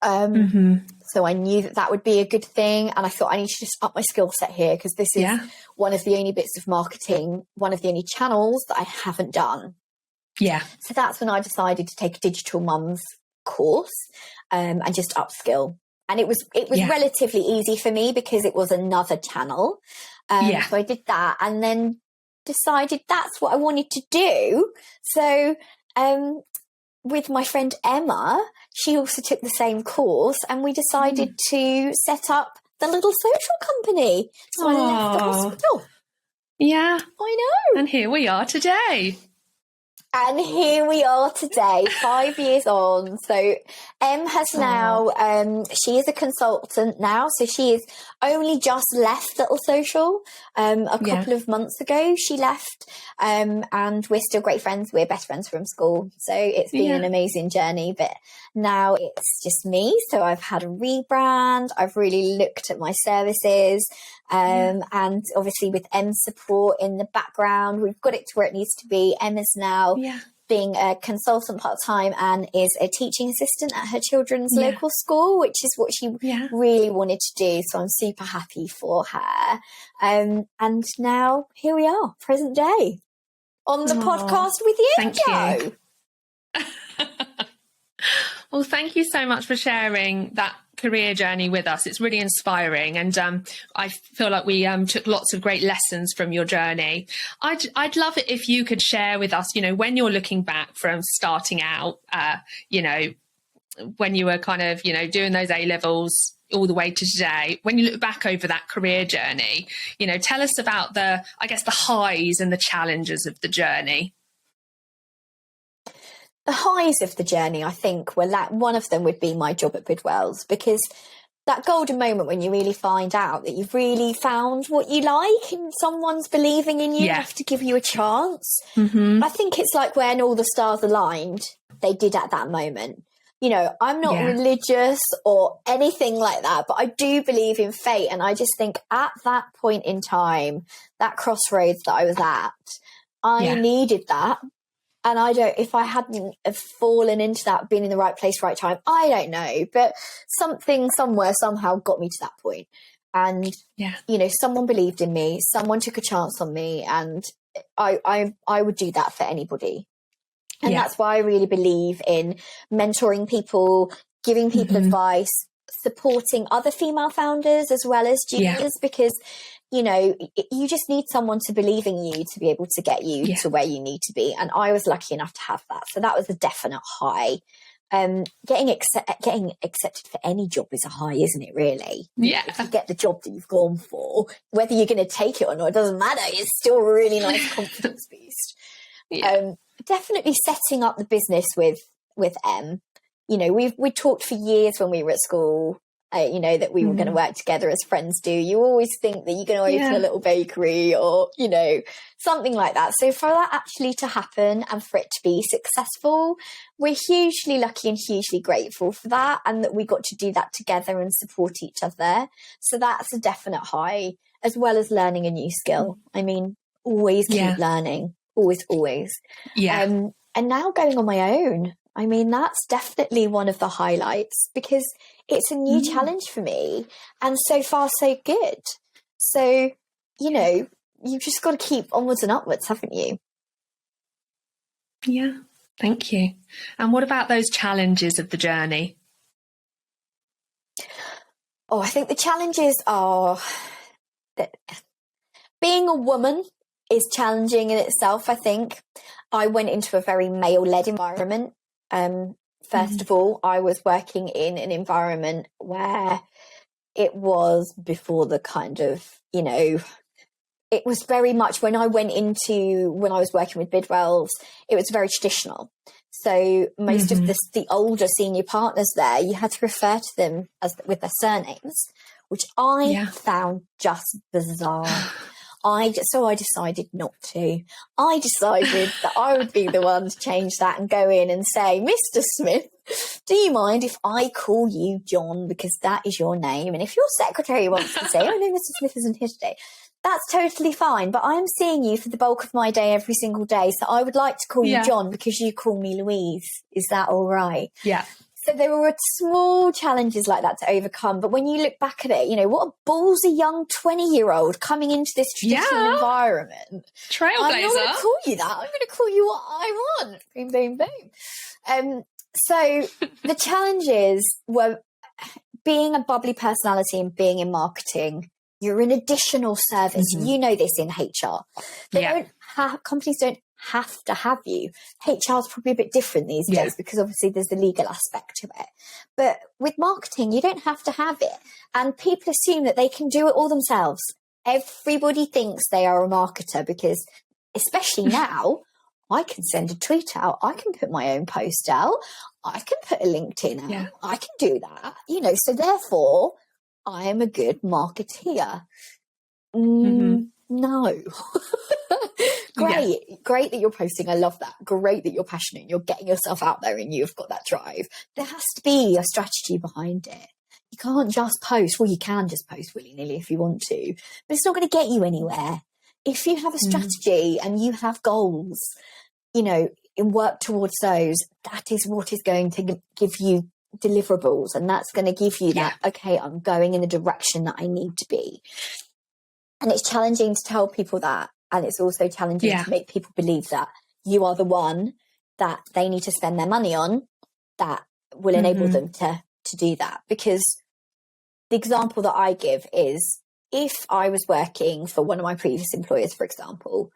So I knew that would be a good thing, and I thought I need to just up my skill set here because this is one of the only bits of marketing, one of the only channels that I haven't done. So that's when I decided to take a digital mums course and just upskill. And it was relatively easy for me because it was another channel. So I did that and then decided that's what I wanted to do. So with my friend Emma, she also took the same course and we decided to set up the little social company. So I left the hospital. Yeah. I know. And here we are today. And here we are today, 5 years on. So Em has now, she is a consultant now. So she has only just left Little Social. A couple of months ago, she left. And we're still great friends. We're best friends from school. So it's been an amazing journey. But now it's just me. So I've had a rebrand. I've really looked at my services. And obviously with Em's support in the background, we've got it to where it needs to be. Emma's now being a consultant part-time and is a teaching assistant at her children's local school, which is what she really wanted to do. So I'm super happy for her. And now here we are, present day, on the podcast with you, Thank Jo. you. Well, thank you so much for sharing that career journey with us. It's really inspiring, and I feel like we took lots of great lessons from your journey. I'd love it if you could share with us, when you're looking back from starting out, when you were kind of, doing those A levels all the way to today, when you look back over that career journey, tell us about the highs and the challenges of the journey. The highs of the journey, I think, were that one of them would be my job at Bidwell's, because that golden moment when you really find out that you've really found what you like and someone's believing in you enough to give you a chance. Mm-hmm. I think it's like when all the stars aligned, they did at that moment. I'm not religious or anything like that, but I do believe in fate. And I just think at that point in time, that crossroads that I was at, I needed that. And if I hadn't have fallen into that, been in the right place, right time, I don't know. But something somewhere somehow got me to that point. And, someone believed in me, someone took a chance on me, and I would do that for anybody. And that's why I really believe in mentoring people, giving people advice, supporting other female founders as well as juniors, because you just need someone to believe in you to be able to get you to where you need to be. And I was lucky enough to have that. So that was a definite high. Getting accepted for any job is a high, isn't it, really? Yeah. If you get the job that you've gone for, whether you're going to take it or not, it doesn't matter. It's still a really nice confidence boost. Definitely setting up the business with Em. We talked for years when we were at school, that we were going to work together as friends do. You always think that you're going to open a little bakery or, something like that. So for that actually to happen and for it to be successful, we're hugely lucky and hugely grateful for that, and that we got to do that together and support each other. So that's a definite high, as well as learning a new skill. I mean, always keep learning. Always. Yeah. And now going on my own, I mean, that's definitely one of the highlights, because it's a new challenge for me, and so far so good. So, you've just got to keep onwards and upwards, haven't you? Yeah, thank you. And what about those challenges of the journey? Oh, I think the challenges are that being a woman is challenging in itself. I think I went into a very male-led environment. First of all, I was working in an environment where it was before the kind of, it was very much when I was working with Bidwell's, it was very traditional. So most of the older senior partners there, you had to refer to them with their surnames, which I found just bizarre. So I decided not to. I decided that I would be the one to change that and go in and say, Mr. Smith, do you mind if I call you John, because that is your name? And if your secretary wants to say, oh no, Mr. Smith isn't here today, that's totally fine. But I'm seeing you for the bulk of my day every single day. So I would like to call you John because you call me Louise. Is that all right? Yeah. So there were small challenges like that to overcome. But when you look back at it, what a ballsy young 20-year-old coming into this traditional environment. Trailblazer. I'm not going to call you that. I'm going to call you what I want. Boom, boom, boom. So the challenges were being a bubbly personality and being in marketing. You're an additional service. You know this in HR. Companies don't have to have you. HR is probably a bit different these days because obviously there's the legal aspect to it. But with marketing, you don't have to have it. And people assume that they can do it all themselves. Everybody thinks they are a marketer because, especially now, I can send a tweet out. I can put my own post out. I can put a LinkedIn out. Yeah. I can do that. So therefore, I am a good marketeer. No. Great that you're posting. I love that. Great that you're passionate and you're getting yourself out there and you've got that drive. There has to be a strategy behind it. You can't just post. Well, you can just post willy-nilly if you want to, but it's not going to get you anywhere. If you have a strategy and you have goals, and work towards those, that is what is going to give you deliverables, and that's going to give you that, okay, I'm going in the direction that I need to be. And it's challenging to tell people that, and it's also challenging to make people believe that you are the one that they need to spend their money on, that will enable them to do that. Because the example that I give is, if I was working for one of my previous employers, for example,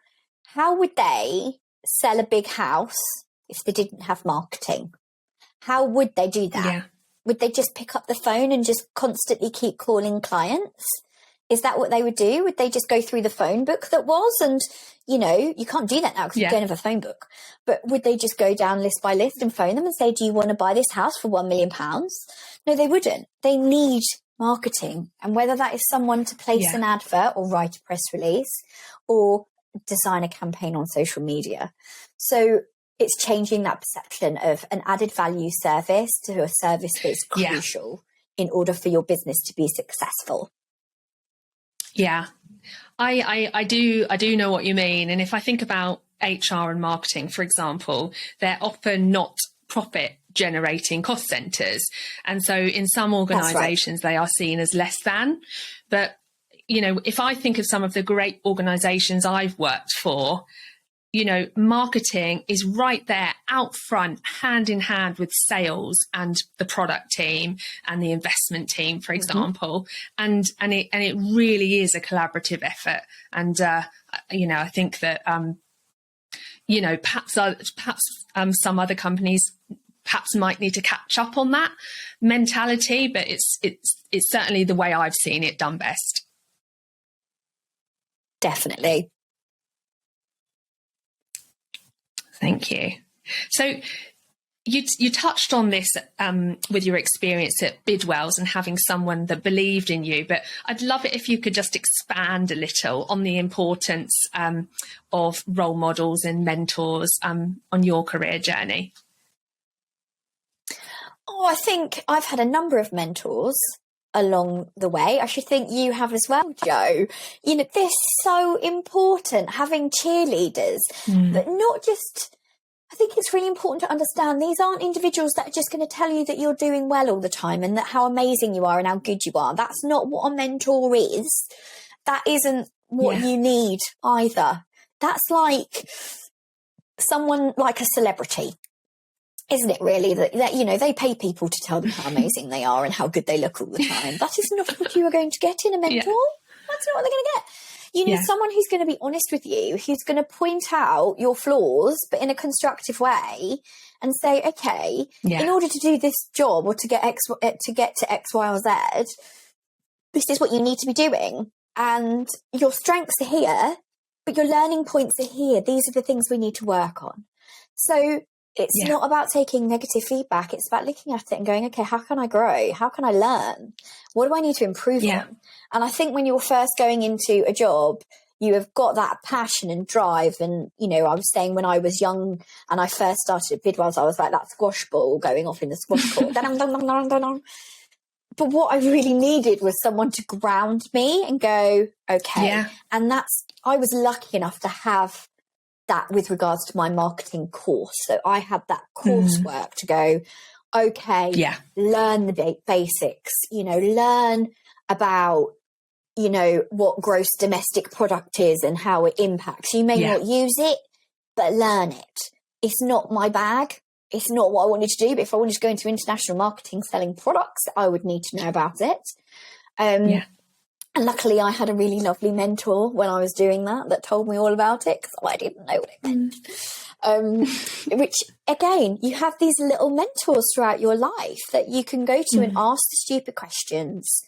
how would they sell a big house if they didn't have marketing? How would they do that? Yeah. Would they just pick up the phone and just constantly keep calling clients? Is that what they would do? Would they just go through the phone book that was? And, you know, you can't do that now because you don't have a phone book. But would they just go down list by list and phone them and say, do you want to buy this house for £1 million? No, they wouldn't. They need marketing. And whether that is someone to place an advert or write a press release or design a campaign on social media. So it's changing that perception of an added value service to a service that's crucial in order for your business to be successful. Yeah, I do know what you mean. And if I think about HR and marketing, for example, they're often not profit generating cost centers. And so in some organizations, they are seen as less than. But, you know, if I think of some of the great organizations I've worked for, you know, marketing is right there out front, hand in hand with sales and the product team and the investment team, for example. And it really is a collaborative effort. And, you know, I think that, you know, perhaps some other companies perhaps might need to catch up on that mentality, but it's certainly the way I've seen it done best. Definitely. Thank you. So you touched on this with your experience at Bidwell's and having someone that believed in you, but I'd love it if you could just expand a little on the importance of role models and mentors on your career journey. Oh, I think I've had a number of mentors along the way. I should think you have as well, Jo. You know, they're so important, having cheerleaders, but not just, I think it's really important to understand these aren't individuals that are just going to tell you that you're doing well all the time and that how amazing you are and how good you are. That's not what a mentor is. That isn't what you need either. That's like someone like a celebrity. Isn't it really that, you know, they pay people to tell them how amazing they are and how good they look all the time. That is not what you are going to get in a mentor. That's not what they're going to get. You need someone who's going to be honest with you, who's going to point out your flaws, but in a constructive way, and say, okay, in order to do this job or to get to X, Y, or Z, this is what you need to be doing. And your strengths are here, but your learning points are here. These are the things we need to work on. So it's not about taking negative feedback. It's about looking at it and going, okay, how can I grow? How can I learn? What do I need to improve on? And I think when you're first going into a job, you have got that passion and drive. And, you know, I was saying when I was young and I first started at Bidwell's, I was like that squash ball going off in the squash court. But what I really needed was someone to ground me and go, okay. And I was lucky enough to have that with regards to my marketing course. So I had that coursework to go, okay, learn the basics, you know, learn about, you know, what gross domestic product is and how it impacts. You may not use it, but learn it. It's not my bag. It's not what I wanted to do. But if I wanted to go into international marketing selling products, I would need to know about it. And luckily, I had a really lovely mentor when I was doing that told me all about it because I didn't know what it meant. Which, again, you have these little mentors throughout your life that you can go to and ask the stupid questions.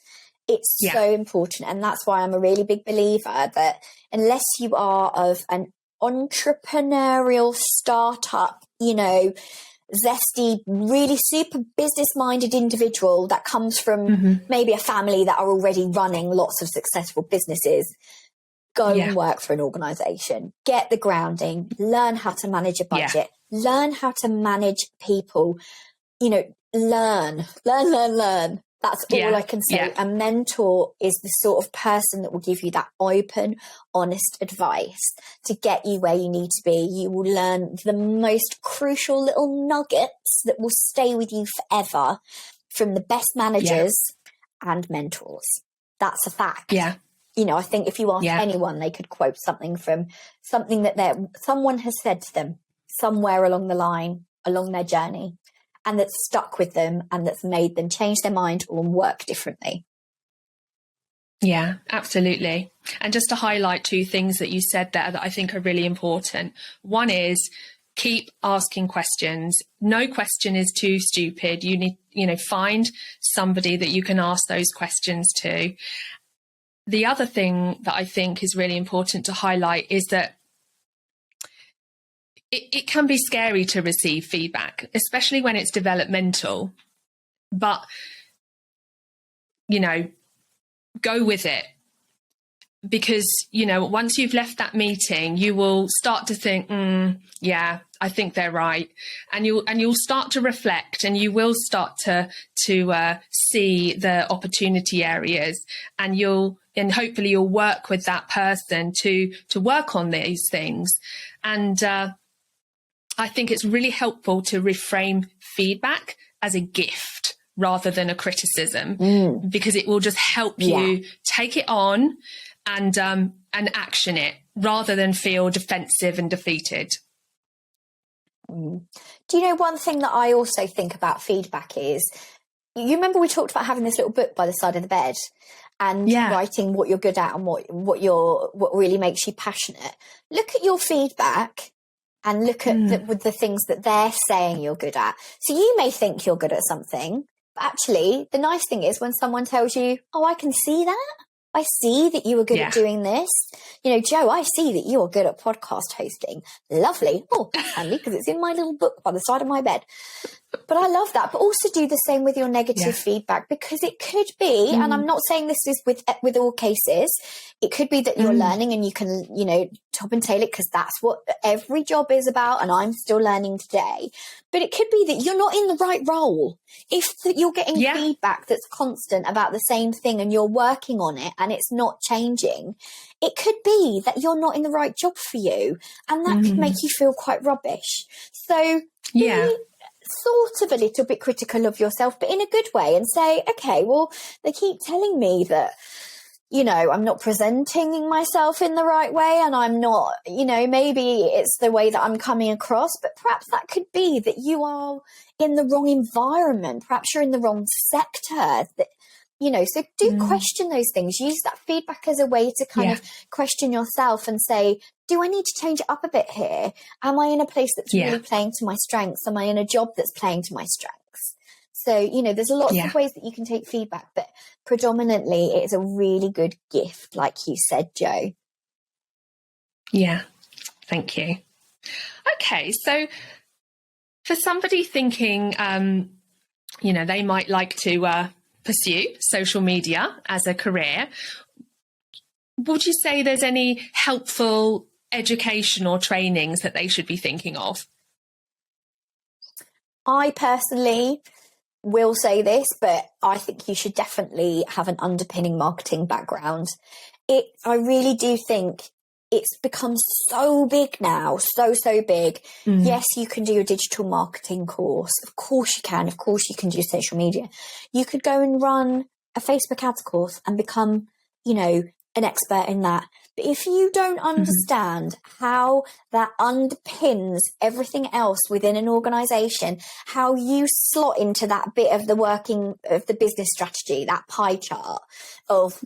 It's so important. And that's why I'm a really big believer that unless you are of an entrepreneurial startup, you know, zesty, really super business-minded individual that comes from maybe a family that are already running lots of successful businesses, go and work for an organisation. Get the grounding, learn how to manage a budget, learn how to manage people, you know, learn. That's all I can say. A mentor is the sort of person that will give you that open, honest advice to get you where you need to be. You will learn the most crucial little nuggets that will stay with you forever from the best managers and mentors. That's a fact. You know, I think if you ask anyone, they could quote something from something that someone has said to them somewhere along the line, along their journey. and that's stuck with them and that's made them change their mind or work differently. Yeah, absolutely. And just to highlight two things that you said there that I think are really important. One is keep asking questions. No question is too stupid. You need, find somebody that you can ask those questions to. The other thing that I think is really important to highlight is that it can be scary to receive feedback, especially when it's developmental. But, go with it. Because, once you've left that meeting, you will start to think, yeah, I think they're right. And you'll start to reflect, and you will start to see the opportunity areas, and hopefully you'll work with that person to work on these things. And I think it's really helpful to reframe feedback as a gift rather than a criticism, because it will just help you take it on and action it rather than feel defensive and defeated. Do you know, one thing that I also think about feedback is, you remember we talked about having this little book by the side of the bed and writing what you're good at and what really makes you passionate. Look at your feedback and look at the things that they're saying you're good at. So you may think you're good at something, but actually the nice thing is when someone tells you, oh, I can see that. I see that you were good at doing this. Joe, I see that you are good at podcast hosting. Lovely. Oh, that's handy because it's in my little book by the side of my bed. But I love that. But also do the same with your negative feedback, because it could be, and I'm not saying this is with all cases, it could be that you're learning and you can, top and tail it, because that's what every job is about, and I'm still learning today. But it could be that you're not in the right role. If you're getting feedback that's constant about the same thing and you're working on it and it's not changing, it could be that you're not in the right job for you, and that could make you feel quite rubbish. So be sort of a little bit critical of yourself, but in a good way, and say, okay, well, they keep telling me that, I'm not presenting myself in the right way, and I'm not, maybe it's the way that I'm coming across, but perhaps that could be that you are in the wrong environment. Perhaps you're in the wrong sector. So do question those things. Use that feedback as a way to kind of question yourself and say, do I need to change it up a bit here? Am I in a place that's really playing to my strengths? Am I in a job that's playing to my strengths? So, there's lots of ways that you can take feedback, but predominantly it's a really good gift, like you said, Joe. Yeah, thank you. Okay, so for somebody thinking, they might like to pursue social media as a career, would you say there's any helpful education or trainings that they should be thinking of? I personally will say this, but I think you should definitely have an underpinning marketing background. I really do think it's become so big now, so big. Yes, you can do a digital marketing course. Of course you can. Of course you can do social media. You could go and run a Facebook ads course and become, an expert in that. But if you don't understand how that underpins everything else within an organization, how you slot into that bit of the business strategy, that pie chart of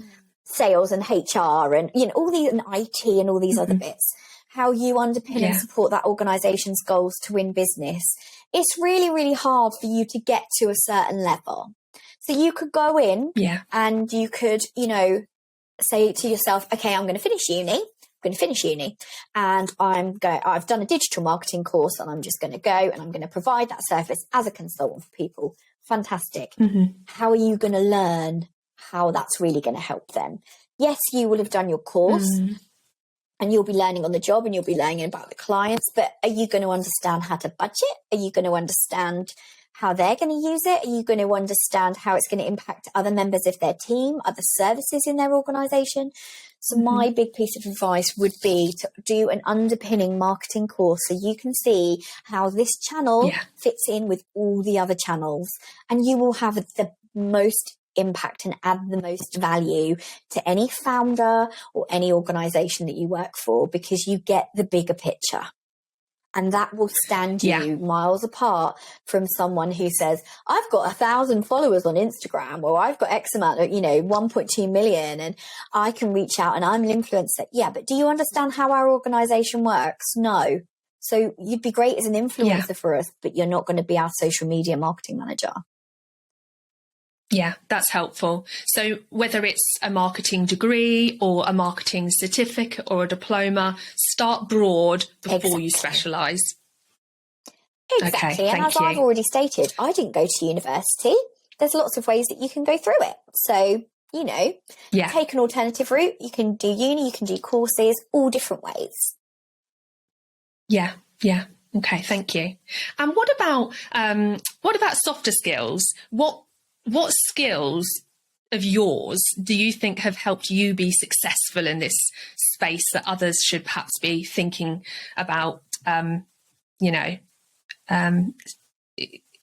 sales and HR and, all these, and IT and all these other bits, how you underpin and support that organization's goals to win business, it's really, really hard for you to get to a certain level. So you could go in and you could, say to yourself, okay, I'm going to finish uni. And I've done a digital marketing course, and I'm just going to go and I'm going to provide that service as a consultant for people. Fantastic. How are you going to learn how that's really going to help them? Yes, you will have done your course and you'll be learning on the job and you'll be learning about the clients, but are you going to understand how to budget? Are you going to understand how they're going to use it? Are you going to understand how it's going to impact other members of their team, other services in their organization? So my big piece of advice would be to do an underpinning marketing course so you can see how this channel fits in with all the other channels, and you will have the most impact and add the most value to any founder or any organization that you work for, because you get the bigger picture. And that will stand you miles apart from someone who says, I've got 1,000 followers on Instagram, or I've got X amount of, 1.2 million, and I can reach out and I'm an influencer. Yeah, but do you understand how our organization works? No. So you'd be great as an influencer for us, but you're not going to be our social media marketing manager. Yeah, that's helpful. So whether it's a marketing degree or a marketing certificate or a diploma, start broad before you specialise. Exactly. Okay, and as I've already stated, I didn't go to university. There's lots of ways that you can go through it. So, take an alternative route. You can do uni, you can do courses, all different ways. Yeah. Okay, thank you. And what about softer skills? What skills of yours do you think have helped you be successful in this space that others should perhaps be thinking about,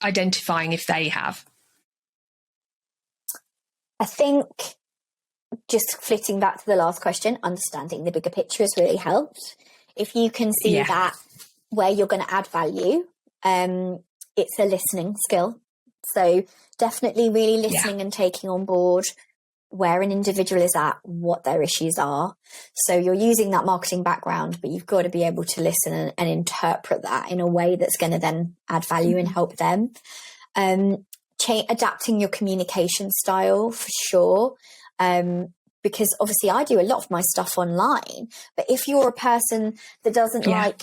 identifying if they have? I think, just flitting back to the last question, understanding the bigger picture has really helped. If you can see that where you're going to add value, it's a listening skill. So definitely really listening and taking on board where an individual is at, what their issues are. So you're using that marketing background, but you've got to be able to listen and interpret that in a way that's going to then add value and help them. Adapting your communication style for sure. Because obviously I do a lot of my stuff online, but if you're a person that doesn't like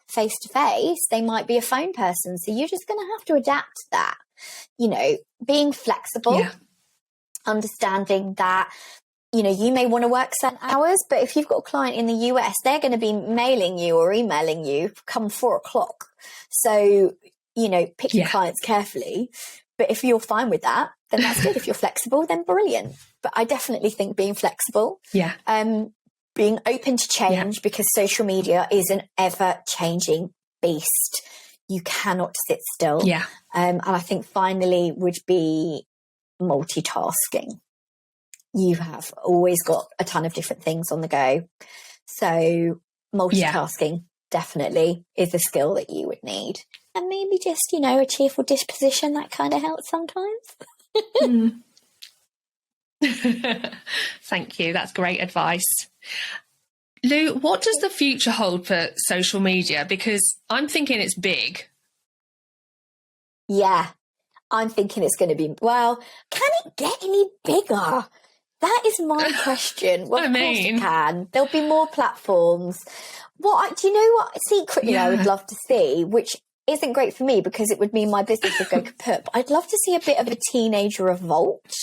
face-to-face, they might be a phone person. So you're just going to have to adapt to that. Being flexible, understanding that, you may want to work certain hours, but if you've got a client in the US, they're going to be mailing you or emailing you come 4:00. So, pick your clients carefully. But if you're fine with that, then that's good. If you're flexible, then brilliant. But I definitely think being flexible, being open to change, because social media is an ever-changing beast. You cannot sit still. And I think finally would be multitasking. You have always got a ton of different things on the go. So multitasking definitely is a skill that you would need. And maybe just, a cheerful disposition, that kind of helps sometimes. Thank you. That's great advice. Lou, what does the future hold for social media? Because I'm thinking it's big. Yeah, I'm thinking it's going to be, can it get any bigger? That is my question. Well, of course it can. There'll be more platforms. Do you know what secretly I would love to see, which isn't great for me because it would mean my business would go kaput, but I'd love to see a bit of a teenager revolt.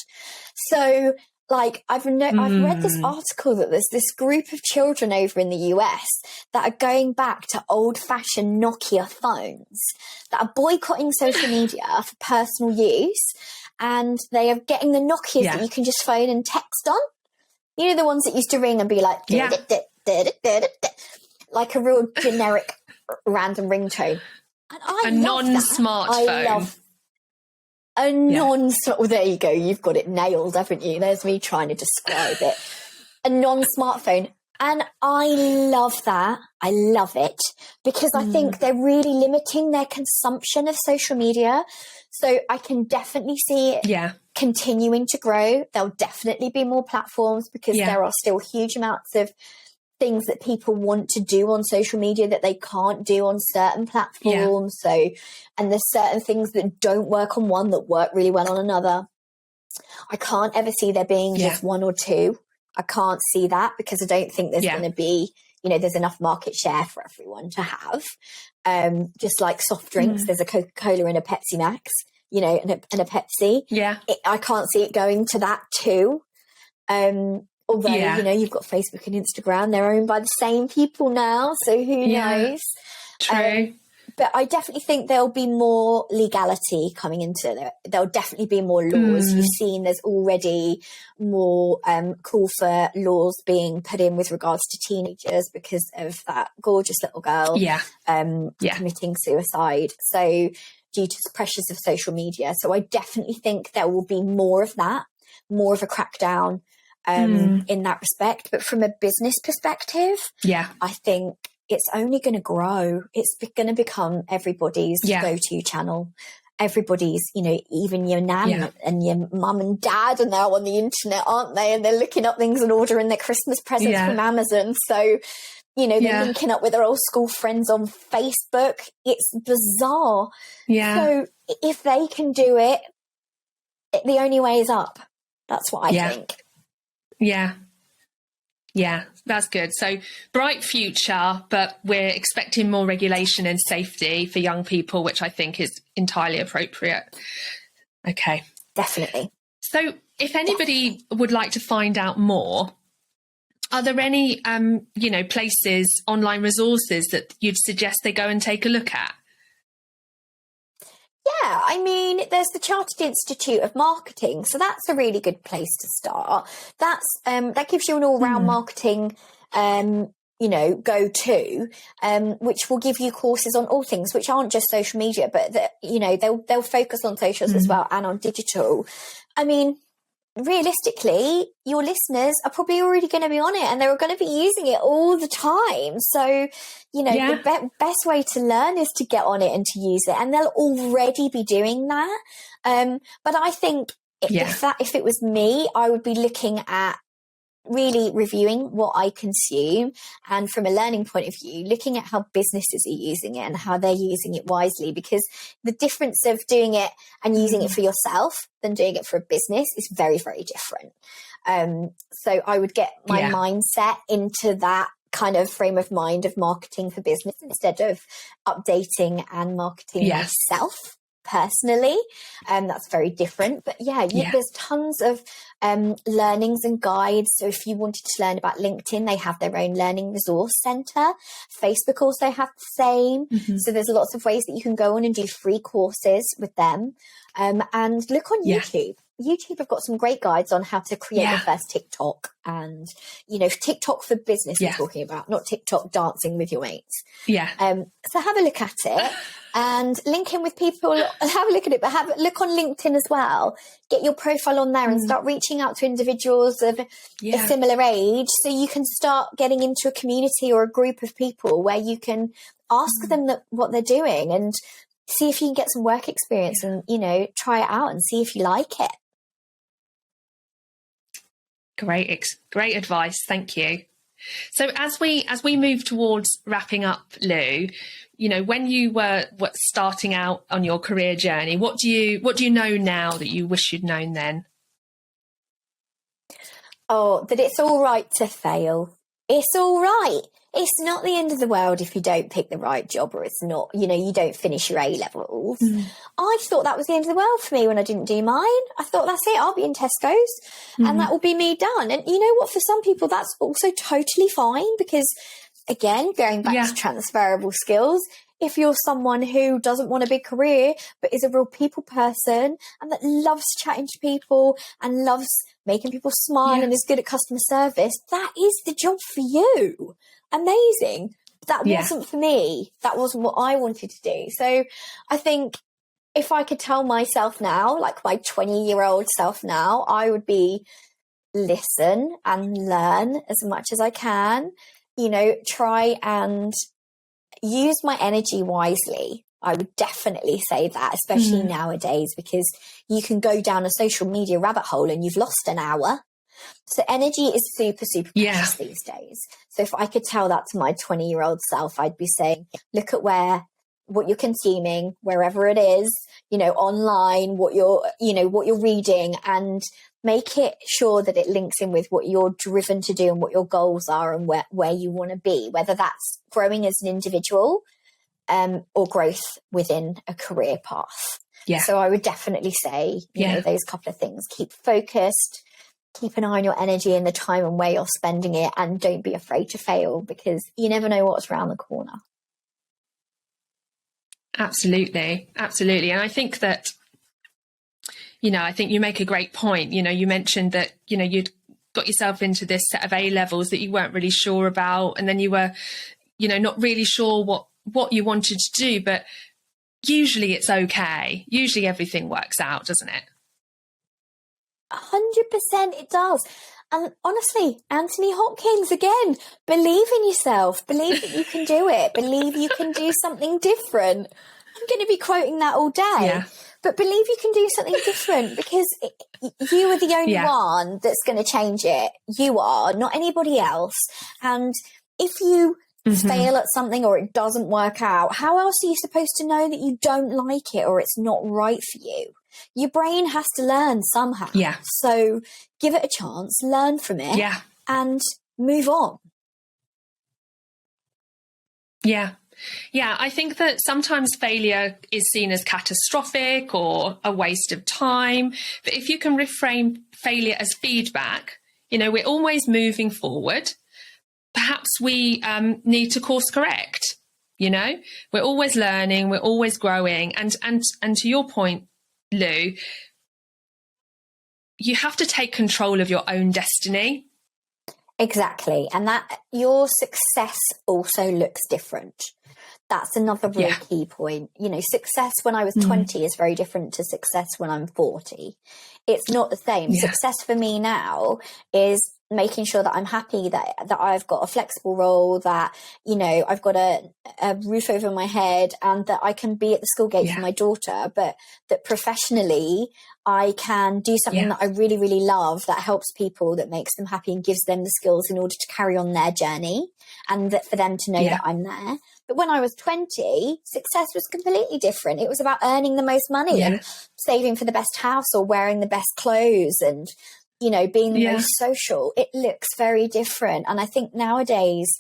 So, I've read this article that there's this group of children over in the US that are going back to old-fashioned Nokia phones, that are boycotting social media for personal use, and they are getting the Nokias that you can just phone and text on. The ones that used to ring and be like, like a real generic random ringtone. And I love non-smartphone. I love a non-smart. There you go. You've got it nailed, haven't you? There's me trying to describe it. A non-smartphone. And I love that. I love it because I think they're really limiting their consumption of social media. So I can definitely see it continuing to grow. There'll definitely be more platforms because there are still huge amounts of things that people want to do on social media that they can't do on certain platforms. So, and there's certain things that don't work on one that work really well on another. I can't ever see there being just one or two. I can't see that because I don't think there's going to be, there's enough market share for everyone to have. Just like soft drinks, there's a Coca-Cola and a Pepsi Max, and a Pepsi. I can't see it going to that too. Although, you've got Facebook and Instagram, they're owned by the same people now, so who knows? True. But I definitely think there'll be more legality coming into it. There'll definitely be more laws. You've seen there's already more call for laws being put in with regards to teenagers because of that gorgeous little girl committing suicide. So due to the pressures of social media. So I definitely think there will be more of that, more of a crackdown in that respect. But from a business perspective, I think it's only going to grow. It's going to become everybody's go-to channel. Everybody's, you know, even your nan and your mum and dad are now on the internet, aren't they? And they're looking up things and ordering their Christmas presents from Amazon. So, you know, they're linking up with their old school friends on Facebook. It's bizarre. Yeah. So if they can do it, the only way is up. That's what I think. Yeah. Yeah, that's good. So bright future, but we're expecting more regulation and safety for young people, which I think is entirely appropriate. Okay. Definitely. So if anybody would like to find out more, are there any, you know, places, online resources that you'd suggest they go and take a look at? Yeah, I mean, there's the Chartered Institute of Marketing, so that's a really good place to start. That's that gives you an all-round marketing, you know, go-to, which will give you courses on all things, which aren't just social media, but that, you know, they'll focus on socials as well and on digital. I mean, realistically, your listeners are probably already going to be on it and they're going to be using it all the time. So, you know, the best way to learn is to get on it and to use it. And they'll already be doing that. But I think if it was me, I would be looking at really reviewing what I consume, and from a learning point of view, looking at how businesses are using it and how they're using it wisely, because the difference of doing it and using it for yourself than doing it for a business is very, very different. So I would get my mindset into that kind of frame of mind of marketing for business instead of updating and marketing myself personally. That's very different. But there's tons of learnings and guides. So if you wanted to learn about LinkedIn, they have their own learning resource center. Facebook also have the same. So there's lots of ways that you can go on and do free courses with them. And look on YouTube. YouTube have got some great guides on how to create your first TikTok, and, you know, TikTok for business we're talking about, not TikTok dancing with your mates. So have a look at it and link in with people, have a look at it, but have a look on LinkedIn as well. Get your profile on there and start reaching out to individuals of a similar age, so you can start getting into a community or a group of people where you can ask them what they're doing and see if you can get some work experience and, you know, try it out and see if you like it. Great advice. Thank you. So as we move towards wrapping up, Lou, you know, when you were starting out on your career journey, what do you know now that you wish you'd known then? Oh, that it's all right to fail. It's all right. It's not the end of the world if you don't pick the right job, or it's not, you know, you don't finish your A-levels. I thought that was the end of the world for me when I didn't do mine. I thought, that's it, I'll be in Tesco's and that will be me done. And you know what, for some people, that's also totally fine, because, again, going back to transferable skills, if you're someone who doesn't want a big career but is a real people person and that loves chatting to people and loves making people smile and is good at customer service, that is the job for you. Amazing. That wasn't for me. That wasn't what I wanted to do. So I think if I could tell myself now, like my 20-year-old self now, I would be listen and learn as much as I can, you know, try and use my energy wisely. I would definitely say that, especially nowadays, because you can go down a social media rabbit hole and you've lost an hour. So energy is super, super precious these days. So if I could tell that to my 20-year-old self, I'd be saying, look at what you're consuming, wherever it is, you know, online, what you're reading, and make it sure that it links in with what you're driven to do and what your goals are and where you want to be, whether that's growing as an individual or growth within a career path. So I would definitely say, you know, those couple of things. Keep focused, keep an eye on your energy and the time and where you're spending it, and don't be afraid to fail, because you never know what's around the corner. Absolutely. And I think that, you know, I think you make a great point. You know, you mentioned that, you know, you'd got yourself into this set of A-levels that you weren't really sure about, and then you were, you know, not really sure what you wanted to do, but usually it's okay. Usually everything works out, doesn't it? 100% it does. And honestly, Anthony Hopkins, again, believe in yourself, believe that you can do it, believe you can do something different. I'm going to be quoting that all day, but believe you can do something different, because you are the only one that's going to change it. You are, not anybody else. And if you fail at something or it doesn't work out, how else are you supposed to know that you don't like it or it's not right for you? Your brain has to learn somehow. Yeah. So give it a chance, learn from it, and move on. Yeah. Yeah, I think that sometimes failure is seen as catastrophic or a waste of time. But if you can reframe failure as feedback, you know, we're always moving forward. Perhaps we need to course correct. You know, we're always learning, we're always growing. And to your point, Lou, you have to take control of your own destiny. Exactly. And that your success also looks different. That's another really key point. You know, success when I was 20 is very different to success when I'm 40. It's not the same. Success for me now is making sure that I'm happy, that I've got a flexible role, that, you know, I've got a roof over my head, and that I can be at the school gate for my daughter, but that professionally I can do something that I really, really love, that helps people, that makes them happy and gives them the skills in order to carry on their journey, and that for them to know that I'm there. But when I was 20, success was completely different. It was about earning the most money and saving for the best house or wearing the best clothes and, you know, being the most social. It looks very different. And I think nowadays,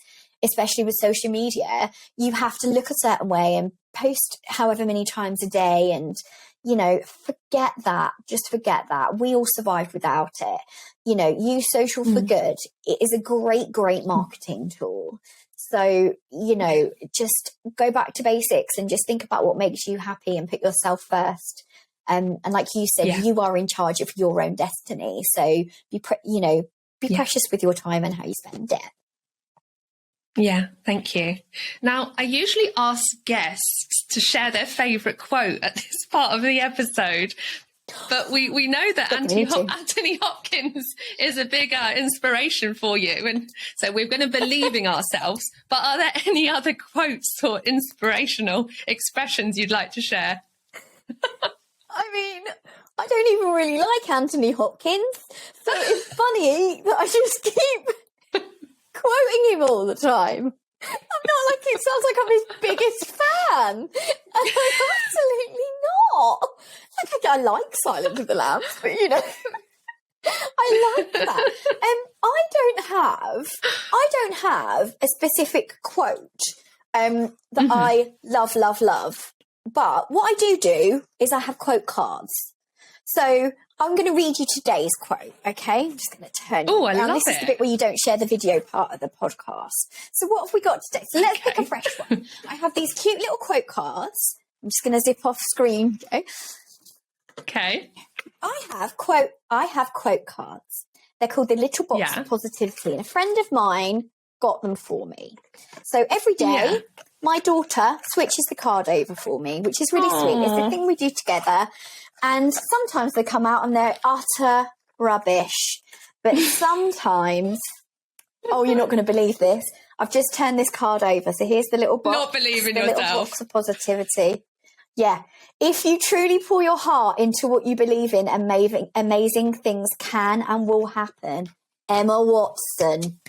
especially with social media, you have to look a certain way and post however many times a day. And, you know, forget that. Just forget that. We all survived without it. You know, use social for good. It is a great, great marketing tool. So, you know, just go back to basics and just think about what makes you happy and put yourself first. And like you said, you are in charge of your own destiny. So be precious with your time and how you spend it. Yeah, thank you. Now, I usually ask guests to share their favourite quote at this part of the episode. But we know that Anthony Hopkins is a big inspiration for you. And so we're going to believe in ourselves. But are there any other quotes or inspirational expressions you'd like to share? I mean, I don't even really like Anthony Hopkins. So it's funny that I just keep quoting him all the time. I'm not like, it sounds like I'm his biggest fan. And I'm absolutely not. Like, I like Silence of the Lambs, but, you know, I like that. I don't have a specific quote that I love. But what I do is I have quote cards. So I'm going to read you today's quote, okay? I'm just going to turn it around. This is the bit where you don't share the video part of the podcast. So what have we got today? So let's pick a fresh one. I have these cute little quote cards. I'm just going to zip off screen. Okay. I have quote cards. They're called the Little Box of Positivity, and a friend of mine got them for me. So every day, my daughter switches the card over for me, which is really sweet. It's the thing we do together. And sometimes they come out and they're utter rubbish. But sometimes, you're not going to believe this. I've just turned this card over. So here's the little box. Not believing yourself. Little box of positivity. Yeah. If you truly pour your heart into what you believe in, amazing things can and will happen. Emma Watson.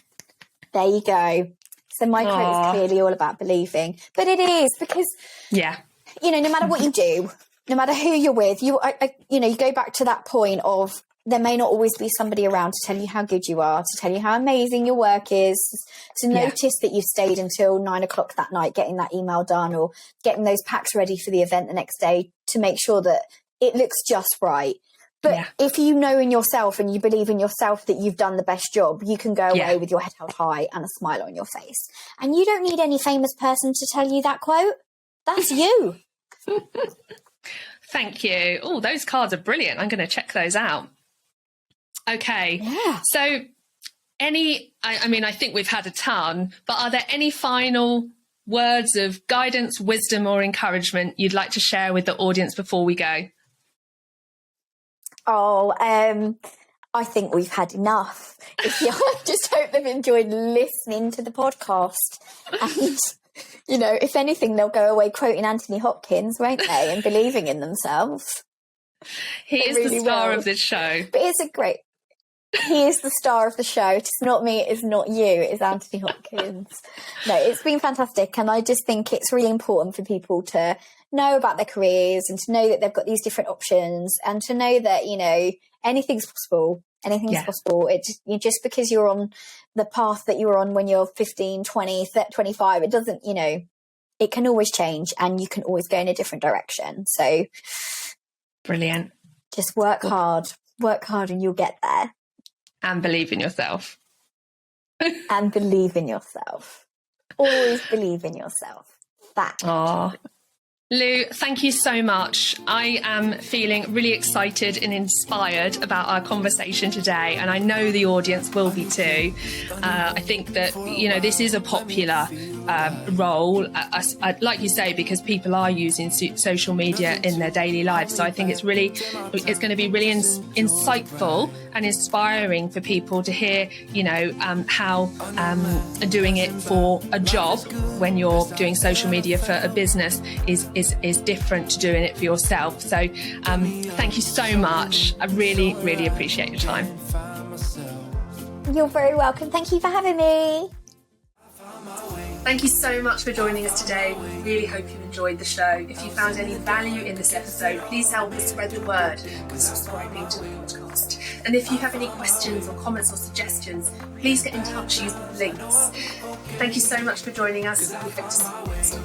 There you go. So my quote is clearly all about believing. But it is because, you know, no matter what you do, no matter who you're with, you go back to that point of there may not always be somebody around to tell you how good you are, to tell you how amazing your work is, to notice that you've stayed until 9 o'clock that night getting that email done or getting those packs ready for the event the next day to make sure that it looks just right. But if you know in yourself and you believe in yourself that you've done the best job, you can go away with your head held high and a smile on your face. And you don't need any famous person to tell you that quote. That's you. Thank you. Oh, those cards are brilliant. I'm going to check those out. Okay. Yeah. So I think we've had a ton, but are there any final words of guidance, wisdom or encouragement you'd like to share with the audience before we go? I think we've had enough. I just hope they've enjoyed listening to the podcast. And, you know, if anything, they'll go away quoting Anthony Hopkins, won't they? And believing in themselves. He is really the star of this show. But he is the star of the show. It's not me, it's not you, it's Anthony Hopkins. No, it's been fantastic. And I just think it's really important for people to know about their careers and to know that they've got these different options and to know that, you know, anything's possible. Anything's possible. Just because you're on the path that you were on when you're 15, 20, 30, 25, it doesn't, you know, it can always change and you can always go in a different direction. So brilliant. Just work hard and you'll get there. And believe in yourself. And believe in yourself. Always believe in yourself. That. Oh, Lou, thank you so much. I am feeling really excited and inspired about our conversation today, and I know the audience will be too. I think that, you know, this is a popular role, like you say, because people are using social media in their daily lives. So I think it's going to be really insightful and inspiring for people to hear, you know, how doing it for a job when you're doing social media for a business is different to doing it for yourself. So thank you so much. I really, really appreciate your time. You're very welcome. Thank you for having me. Thank you so much for joining us today. We really hope you enjoyed the show. If you found any value in this episode, please help us spread the word by subscribing to the podcast. And if you have any questions or comments or suggestions, please get in touch using the links. Thank you so much for joining us. We hope to see you next time.